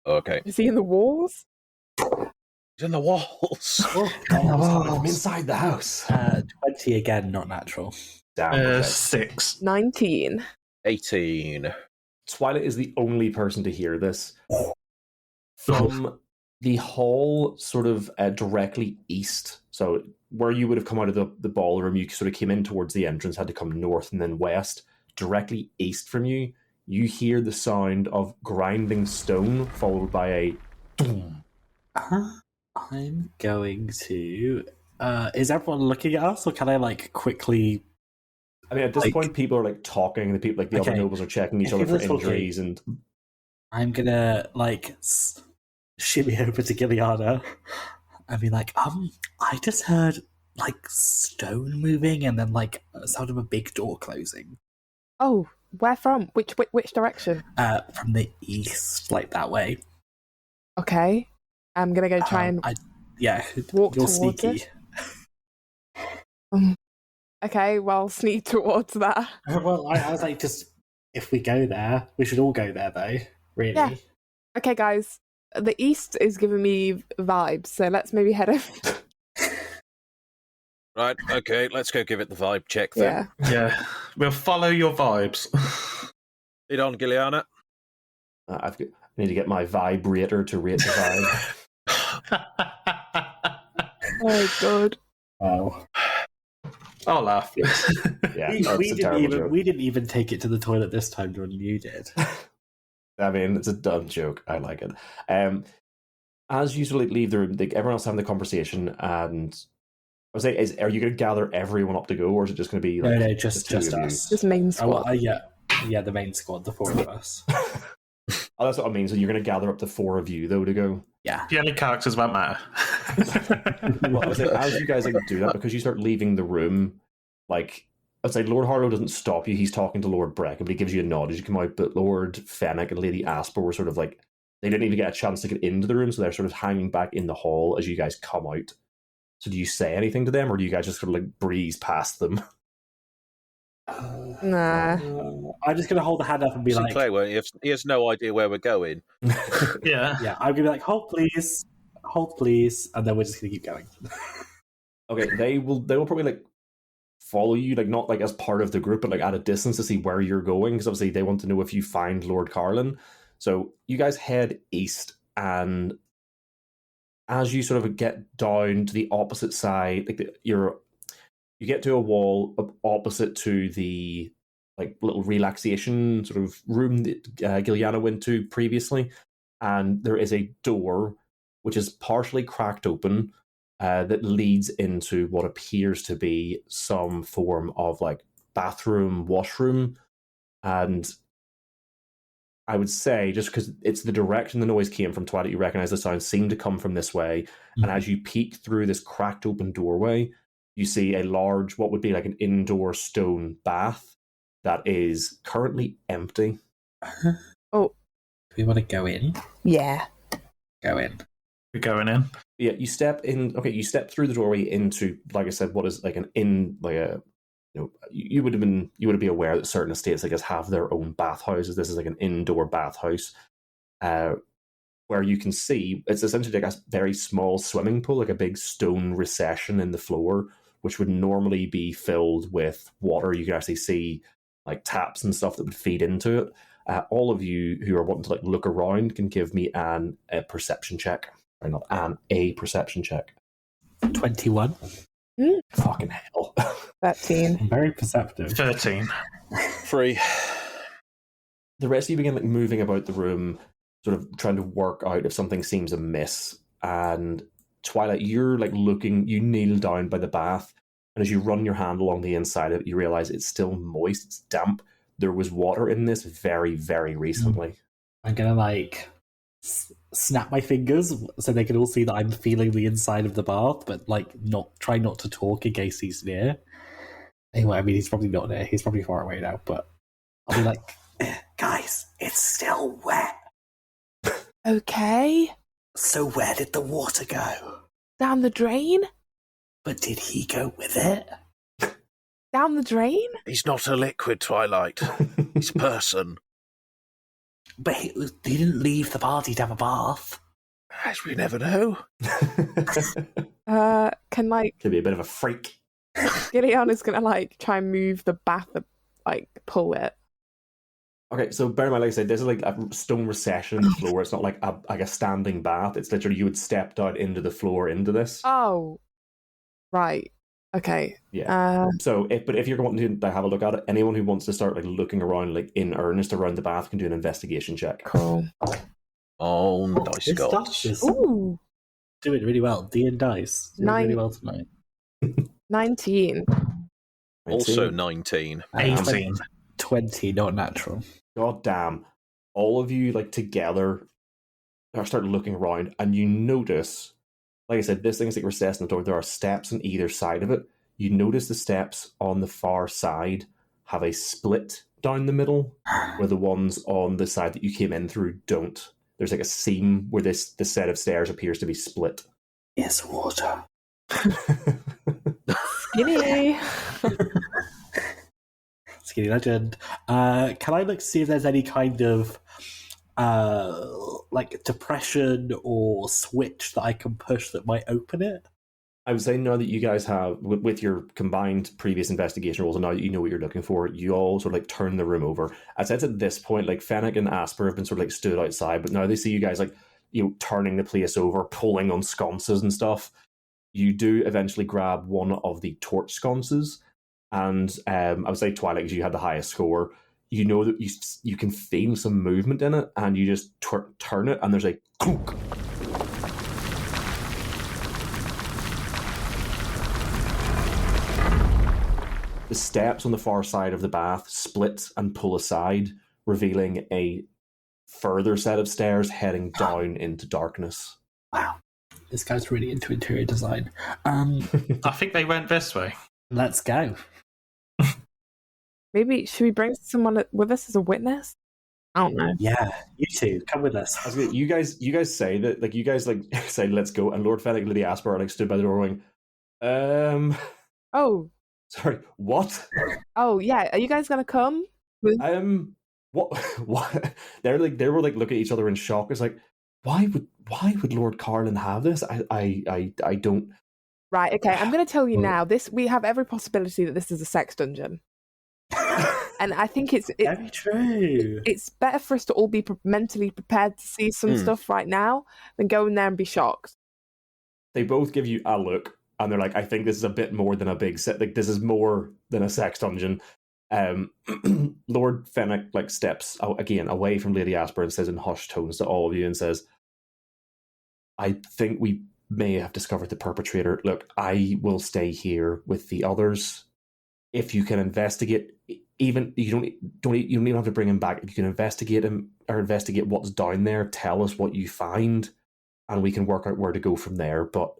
Okay. Is he in the walls? He's in the walls. I'm inside the house. 20 again, not natural. Damn. 6. 19. 18. Twilight is the only person to hear this. From the hall, sort of directly east, so where you would have come out of the ballroom, you sort of came in towards the entrance, had to come north and then west. Directly east from you, you hear the sound of grinding stone, followed by a doom. I'm going to... is everyone looking at us, or can I, quickly... I mean, at this point, people are, talking, the people, the other nobles are checking each other for injuries, and... I'm gonna like shimmy over to Ghillianna and be like, I just heard like stone moving and then like a sound of a big door closing. Oh, where from? Which direction? From the east, like that way. Okay. I'm gonna go try and walk you're towards sneaky. it. Okay, well, sneak towards that. Well, I was like, just if we go there, we should all go there, though. Really? Yeah. Okay, guys. The east is giving me vibes, so let's maybe head over. Right, okay, let's go give it the vibe check then. Yeah, we'll follow your vibes. Lead on, Ghillianna. I need to get my vibrator to rate the vibe. Oh, God. Wow. I'll laugh. Yeah, we didn't even take it to the toilet this time, Jordan. You did. I mean, it's a dumb joke. I like it. As you sort of leave the room, everyone else having the conversation, and I was saying, are you going to gather everyone up to go, or is it just going to be like no, just us, just main squad? Yeah, the main squad, the four of us. Oh, that's what I mean. So you're going to gather up the four of you, though, to go. Yeah. The only characters won't matter. Well, I was saying, as you guys do that, because you start leaving the room, like I'd say Lord Harlow doesn't stop you. He's talking to Lord Breck, but he gives you a nod as you come out. But Lord Fennec and Lady Asper were sort of like, they didn't even get a chance to get into the room, so they're sort of hanging back in the hall as you guys come out. So do you say anything to them, or do you guys just sort of like breeze past them? Nah. I'm just going to hold the hand up and be Sinclair, like... won't he has no idea where we're going. Yeah. Yeah, I'm going to be like, hold please, and then we're just going to keep going. Okay, they will probably like follow you, like not like as part of the group, but like at a distance to see where you're going, because obviously they want to know if you find Lord Carlin. So you guys head east, and as you sort of get down to the opposite side, like you get to a wall opposite to the like little relaxation sort of room that Ghillianna went to previously, and there is a door which is partially cracked open that leads into what appears to be some form of like bathroom, washroom, and I would say, just because it's the direction the noise came from, Twilight, you recognize the sound seemed to come from this way. Mm-hmm. And as you peek through this cracked open doorway, you see a large, what would be like an indoor stone bath that is currently empty. Oh. Do we want to go in? Yeah. Go in. We're going in. Yeah, you step in. Okay, you step through the doorway into, like I said, what is like you would be aware that certain estates, I guess, have their own bathhouses. This is like an indoor bathhouse, where you can see it's essentially like a very small swimming pool, like a big stone recession in the floor, which would normally be filled with water. You can actually see like taps and stuff that would feed into it. All of you who are wanting to like look around can give me a perception check, or not a perception check. 21. Fucking hell. 13. Very perceptive. 13. 3. The rest of you begin like moving about the room, sort of trying to work out if something seems amiss. And Twilight, you're like looking, you kneel down by the bath, and as you run your hand along the inside of it, you realize it's still moist, it's damp. There was water in this very, very recently. I'm gonna like snap my fingers so they can all see that I'm feeling the inside of the bath, but like try not to talk in case he's near. Anyway, I mean, he's probably not near. He's probably far away now, but I'll be like, guys, it's still wet. Okay. So where did the water go? Down the drain? But did he go with it? Down the drain? He's not a liquid, Twilight. He's a person. But he didn't leave the party to have a bath. As we never know. Can like... Could be a bit of a freak. Ghillianna's gonna like try and move the bath, like pull it. Okay, so bear in mind, like I said, there's like a stone recession in the floor. It's not like a standing bath. It's literally you would step down into the floor into this. Oh, right. Okay. Yeah. But if you're wanting to have a look at it, anyone who wants to start like looking around like in earnest around the bath can do an investigation check. Cool. Oh, dice gods. Ooh. Doing really well. D and dice. Doing really well tonight. 19. Also 19. 18. 20, not natural. God damn. all of you, like, together are starting looking around, and you notice, like I said, this thing's like recessed in the door. There are steps on either side of it. You notice the steps on the far side have a split down the middle, where the ones on the side that you came in through don't. There's like a seam where this set of stairs appears to be split. It's water. Skinny. Skinny legend. Can I look to see if there's any kind of like depression or switch that I can push that might open it? I would say now that you guys have, with your combined previous investigation rolls, and now that you know what you're looking for, you all sort of like turn the room over. I'd say at this point, like Fennec and Asper have been sort of like stood outside, but now they see you guys like, turning the place over, pulling on sconces and stuff. You do eventually grab one of the torch sconces, and I would say Twilight, because you had the highest score, you know that you can feel some movement in it, and you just turn it, and there's a clunk. The steps on the far side of the bath split and pull aside, revealing a further set of stairs heading down into darkness. Wow. This guy's really into interior design. I think they went this way. Let's go. Maybe should we bring someone with us as a witness? I don't know. Yeah, you two, come with us. You guys say that, like, you guys like say let's go, and Lord Fennec and Lady Asper are like stood by the door going, Oh. Sorry, what? Oh yeah, are you guys gonna come? What? They were like looking at each other in shock. It's like, why would Lord Carlin have this? I don't. Right, okay, I'm gonna tell you now. We have every possibility that this is a sex dungeon. And I think it's very true. It's better for us to all be mentally prepared to see some stuff right now than go in there and be shocked. They both give you a look, and they're like, I think this is a bit more than a big set. Like, this is more than a sex dungeon. Lord Fennec like steps again away from Lady Asper and says in hushed tones to all of you and says, I think we may have discovered the perpetrator. Look, I will stay here with the others. If you can investigate, even you don't even have to bring him back. If you can investigate him or investigate what's down there, tell us what you find, and we can work out where to go from there. But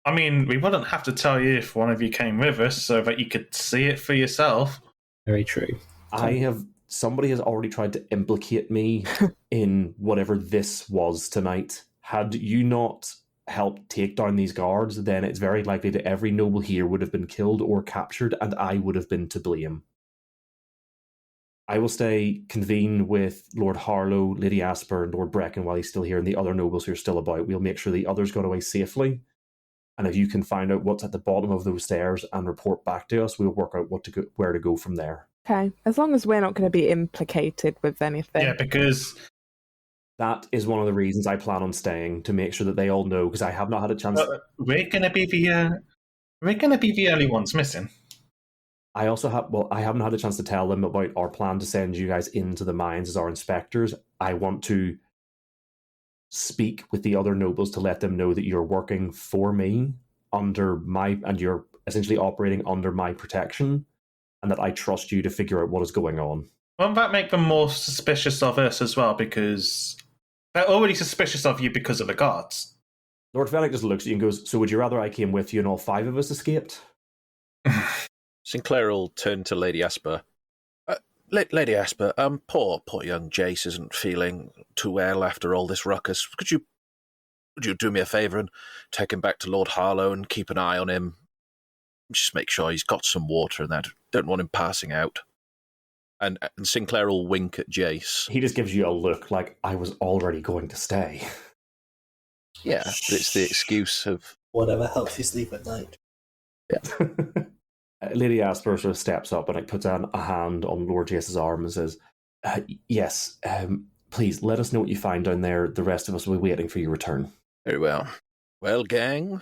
I mean, we wouldn't have to tell you if one of you came with us so that you could see it for yourself. Very true. Somebody has already tried to implicate me in whatever this was tonight. Had you not helped take down these guards, then it's very likely that every noble here would have been killed or captured, and I would have been to blame. I will stay convene with Lord Harlow, Lady Asper, and Lord Brecken while he's still here, and the other nobles who are still about. We'll make sure the others got away safely. And if you can find out what's at the bottom of those stairs and report back to us, we'll work out where to go from there. Okay, as long as we're not going to be implicated with anything. Yeah, because that is one of the reasons I plan on staying, to make sure that they all know, because I have not had a chance. We're going to be the only ones missing. I haven't had a chance to tell them about our plan to send you guys into the mines as our inspectors. I want to speak with the other nobles to let them know that you're working for me and you're essentially operating under my protection, and that I trust you to figure out what is going on. Won't that make them more suspicious of us as well? Because they're already suspicious of you because of the guards. Lord Fennec just looks at you and goes, so would you rather I came with you and all 5 of us escaped? Sinclair will turn to Lady Asper. Lady Asper, poor young Jace isn't feeling too well after all this ruckus. Would you do me a favour and take him back to Lord Harlow and keep an eye on him? Just make sure he's got some water and that. Don't want him passing out. And Sinclair will wink at Jace. He just gives you a look like, I was already going to stay. Yeah, but it's the excuse of... Whatever helps you sleep at night. Yeah. Lady Asper sort of steps up and puts a hand on Lord Jace's arm and says, yes, please, let us know what you find down there. The rest of us will be waiting for your return. Very well. Well, gang,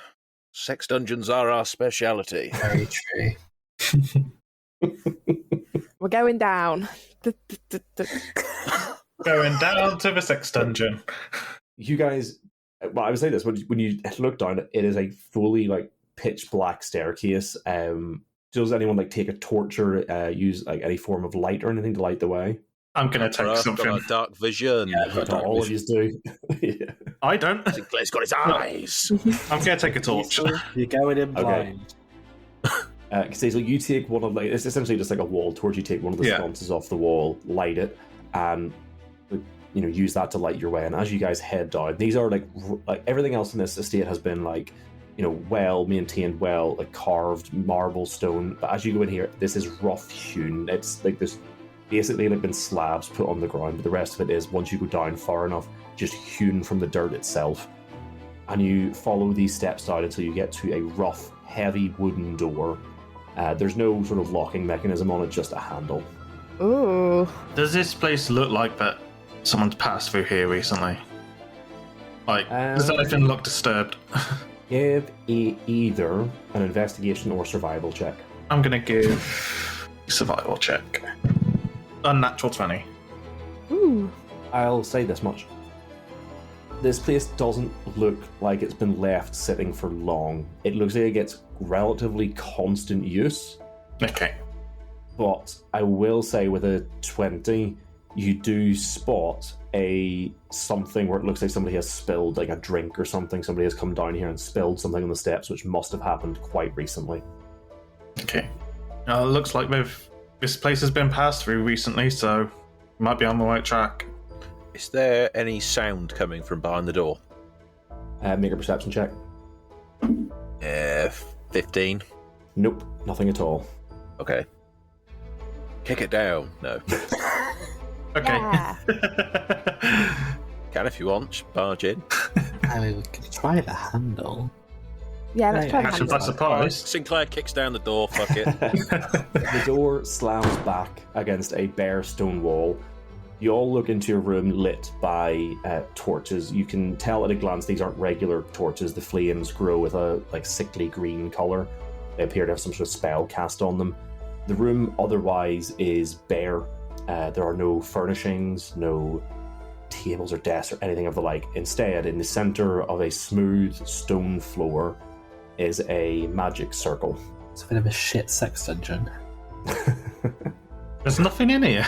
sex dungeons are our speciality. Very true. We're going down. Going down to the sex dungeon. You guys, well, I would say this, when you look down, it is a fully pitch black staircase. Does anyone take a torch or use any form of light or anything to light the way? I'm going to take Got something. a dark vision. All of you do. Yeah. I don't. Sinclair's got his eyes. I'm going to take a torch. You're going in Okay. blind. Cecil, you take one of it's essentially just like a wall torch. You take one of the Yeah. sconces off the wall, light it, and use that to light your way. And as you guys head down, these are like everything else in this estate has been like well maintained, well like carved marble stone. But as you go in here, this is rough hewn. It's like this basically like been slabs put on the ground. But the rest of it is once you go down far enough, just hewn from the dirt itself. And you follow these steps down until you get to a rough, heavy wooden door. There's no sort of locking mechanism on it, just a handle. Ooh. Does this place look like that someone's passed through here recently? Like, does anything look disturbed? Give either an investigation or survival check. I'm going to give a survival check. Unnatural 20. Ooh. I'll say this much. This place doesn't look like it's been left sitting for long. It looks like it gets relatively constant use. Okay. But I will say with a 20, you do spot something where it looks like somebody has spilled like a drink or something. Somebody has come down here and spilled something on the steps, which must have happened quite recently. Okay. It looks like this place has been passed through recently, so we might be on the right track. Is there any sound coming from behind the door? Make a perception check. 15. Nope, nothing at all. Okay. Kick it down. No. Okay. Yeah. Can if you want. Just barge in. I mean, we could try the handle. Yeah, let's try the Catch him by handle. surprise. Sinclair kicks down the door. Fuck it. The door slams back against a bare stone wall. You all look into your room lit by torches. You can tell at a glance these aren't regular torches. The flames grow with a sickly green colour. They appear to have some sort of spell cast on them. The room otherwise is bare. There are no furnishings, no tables or desks or anything of the like. Instead, in the centre of a smooth stone floor is a magic circle. It's a bit of a shit sex dungeon. There's nothing in here.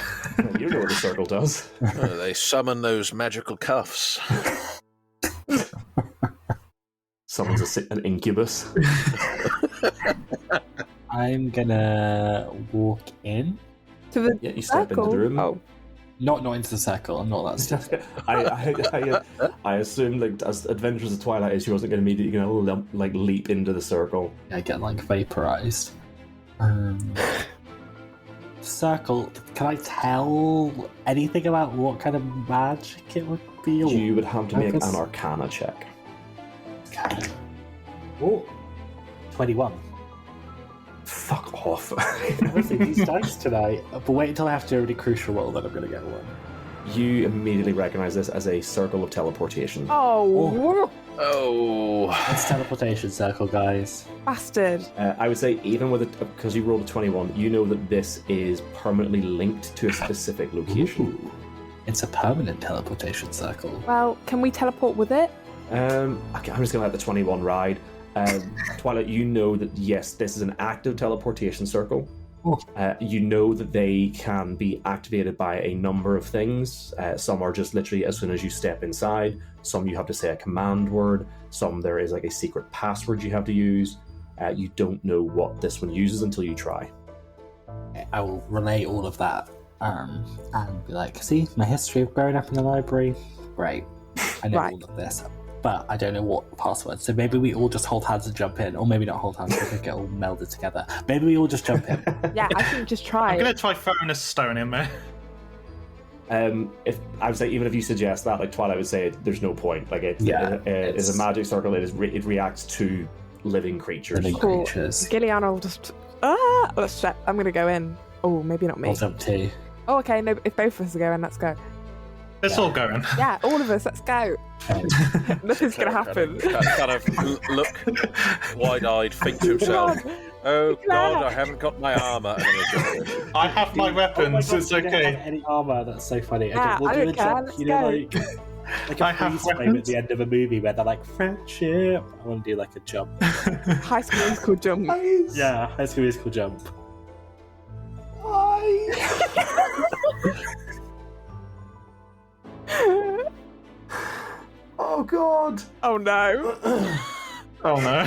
You know what the circle does. They summon those magical cuffs. Summons an incubus. I'm gonna walk in. To the Yeah, you step into circle. the room. Oh. Not into the circle. I'm not that stupid. I assumed, like, as adventurous as Twilight is, she wasn't going to immediately leap into the circle. I get vaporized. Circle. Can I tell anything about what kind of magic it would be? You would have to make Focus? an Arcana check. Okay. Oh, 21. Fuck off. Honestly, these dice tonight. But wait until I have to do a really crucial roll, then I'm going to get one. You immediately recognize this as a circle of teleportation. Oh, Oh. It's teleportation circle, guys. bastard. I would say, even with it, because you rolled a 21, you know that this is permanently linked to a specific location. Ooh. It's a permanent teleportation circle. Well, can we teleport with it? Okay, I'm just going to let the 21 ride. Twilight, you know that, yes, this is an active teleportation circle. Oh. You know that they can be activated by a number of things. Some are just literally as soon as you step inside. Some you have to say a command word. Some there is a secret password you have to use. You don't know what this one uses until you try. I will relay all of that and be like, see, my history of growing up in the library, great. I know Right. all of this, but I don't know what password. So maybe we all just hold hands and jump in, or maybe not hold hands, we get all melded together. Maybe we all just jump in. Yeah, I think just try. I'm going to try throwing a stone in there. If I would say, even if you suggest that, like Twilight would say, there's no point. Like it is a magic circle. It reacts to living creatures. Living Cool. creatures. Gillianna will just. Let's check. I'm gonna go in. Oh, maybe not me. I'll jump too. Oh, okay. No, if both of us are going, let's go. It's all going. Yeah, all of us. Let's go. Nothing's gonna happen. Kind of look wide-eyed, think to Come himself, on. oh God, I haven't got my armour. And then he'll jump in. I have my weapons, it's You don't okay. have any armor. That's so funny. Yeah, okay, we'll I do don't a care, jump. let's You know, go. like I a have freeze frame at weapons. the end of a movie where they're like friendship. I want to do like a jump. High School Musical jump. Yeah, High School Musical jump. God! Oh no. Oh no.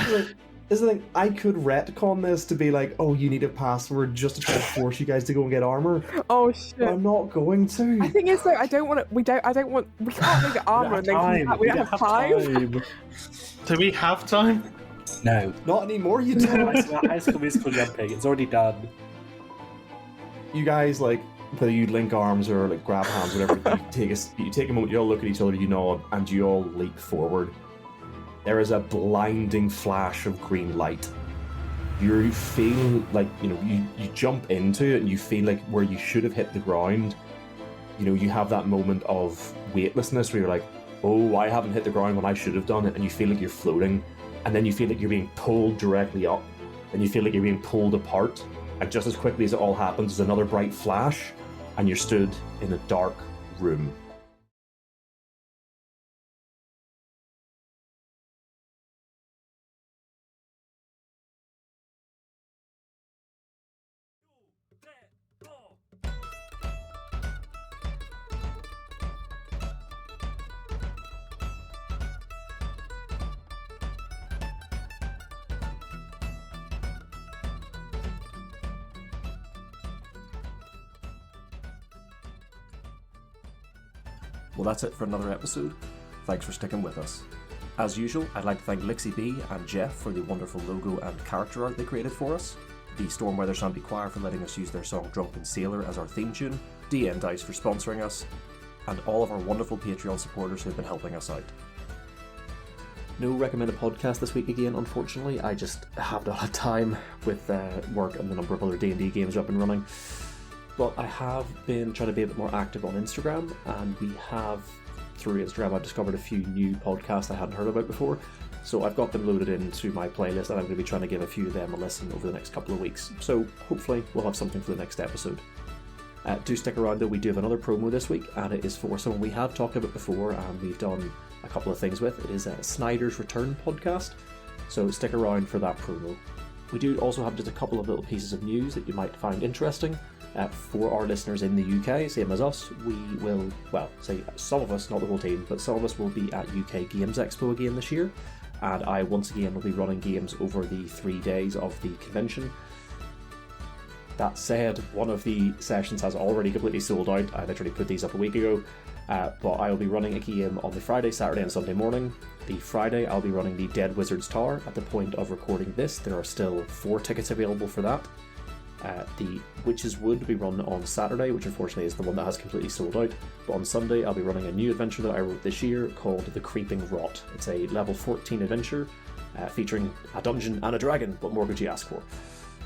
This is the thing, I could retcon this to be like, oh, you need a password just to try to force you guys to go and get armor. Oh But shit. I'm not going to. The thing is though, I don't want to. We can't go get armor and then come back. We don't have time. Do we have time? No. Not anymore, you don't. High School Musical jumping. It's already done. You guys, like, whether you link arms or like grab hands, whatever, you take a moment, you all look at each other, you nod, and you all leap forward. There is a blinding flash of green light. You feel like, you jump into it and you feel like where you should have hit the ground, you have that moment of weightlessness where you're like, oh, I haven't hit the ground when I should have done it, and you feel like you're floating, and then you feel like you're being pulled directly up, and you feel like you're being pulled apart, and just as quickly as it all happens, there's another bright flash, and you're stood in a dark room. Well, that's it for another episode. Thanks for sticking with us. As usual, I'd like to thank Lixie B and Jeff for the wonderful logo and character art they created for us, the Stormweather Shanty Choir for letting us use their song Drunken Sailor as our theme tune, DN Dice for sponsoring us, and all of our wonderful Patreon supporters who have been helping us out. No recommended podcast this week again, unfortunately. I just have not had time with work and the number of other D&D games up and running. But I have been trying to be a bit more active on Instagram, and we have, through Instagram, I've discovered a few new podcasts I hadn't heard about before. So I've got them loaded into my playlist, and I'm going to be trying to give a few of them a listen over the next couple of weeks. So hopefully we'll have something for the next episode. Do stick around though, we do have another promo this week, and it is for someone we have talked about before, and we've done a couple of things with. It is Snyder's Return podcast, so stick around for that promo. We do also have just a couple of little pieces of news that you might find interesting. For our listeners in the UK, same as us, we will, say some of us, not the whole team, but some of us will be at UK Games Expo again this year, and I once again will be running games over the 3 days of the convention. That said, one of the sessions has already completely sold out. I literally put these up a week ago, but I will be running a game on the Friday, Saturday and Sunday morning. The Friday I'll be running the Dead Wizard's Tower. At the point of recording this, there are still 4 tickets available for that. The Witch's Wood will be run on Saturday, which unfortunately is the one that has completely sold out. But on Sunday, I'll be running a new adventure that I wrote this year called The Creeping Rot. It's a level 14 adventure featuring a dungeon and a dragon. What more could you ask for?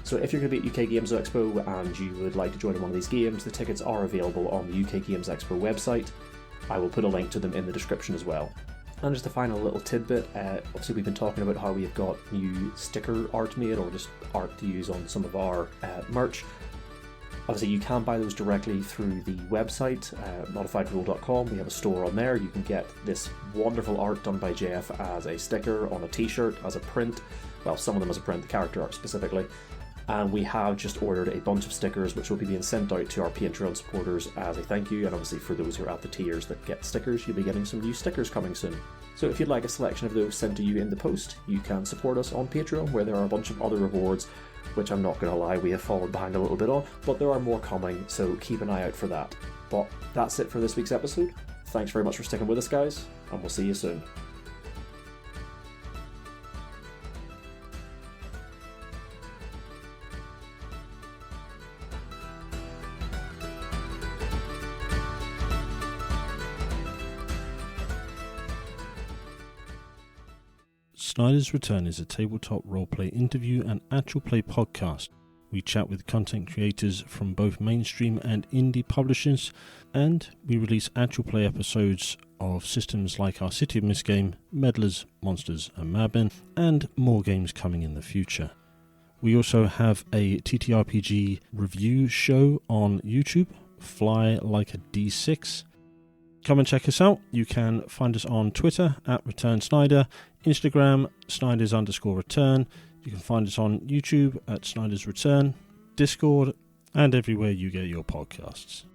So if you're going to be at UK Games Expo and you would like to join in one of these games, the tickets are available on the UK Games Expo website. I will put a link to them in the description as well. And just a final little tidbit, obviously we've been talking about how we have got new sticker art made, or just art to use on some of our merch. Obviously you can buy those directly through the website, ModifedRoll.com. We have a store on there. You can get this wonderful art done by Jeff as a sticker, on a t-shirt, as a print. Well, some of them as a print, the character art specifically. And we have just ordered a bunch of stickers which will be being sent out to our Patreon supporters as a thank you, and obviously for those who are at the tiers that get stickers, you'll be getting some new stickers coming soon. So if you'd like a selection of those sent to you in the post, you can support us on Patreon, where there are a bunch of other rewards, which I'm not going to lie, we have fallen behind a little bit on, but there are more coming, so keep an eye out for that. But that's it for this week's episode. Thanks very much for sticking with us, guys, and we'll see you soon. Snyder's Return is a tabletop roleplay interview and actual play podcast. We chat with content creators from both mainstream and indie publishers, and we release actual play episodes of systems like our City of Mist game, Meddlers, Monsters and Madmen, and more games coming in the future. We also have a TTRPG review show on YouTube, Fly Like a D6. Come and check us out. You can find us on Twitter at Return Snyder, Instagram Snyders_return. You can find us on YouTube at Snyder's Return, Discord, and everywhere you get your podcasts.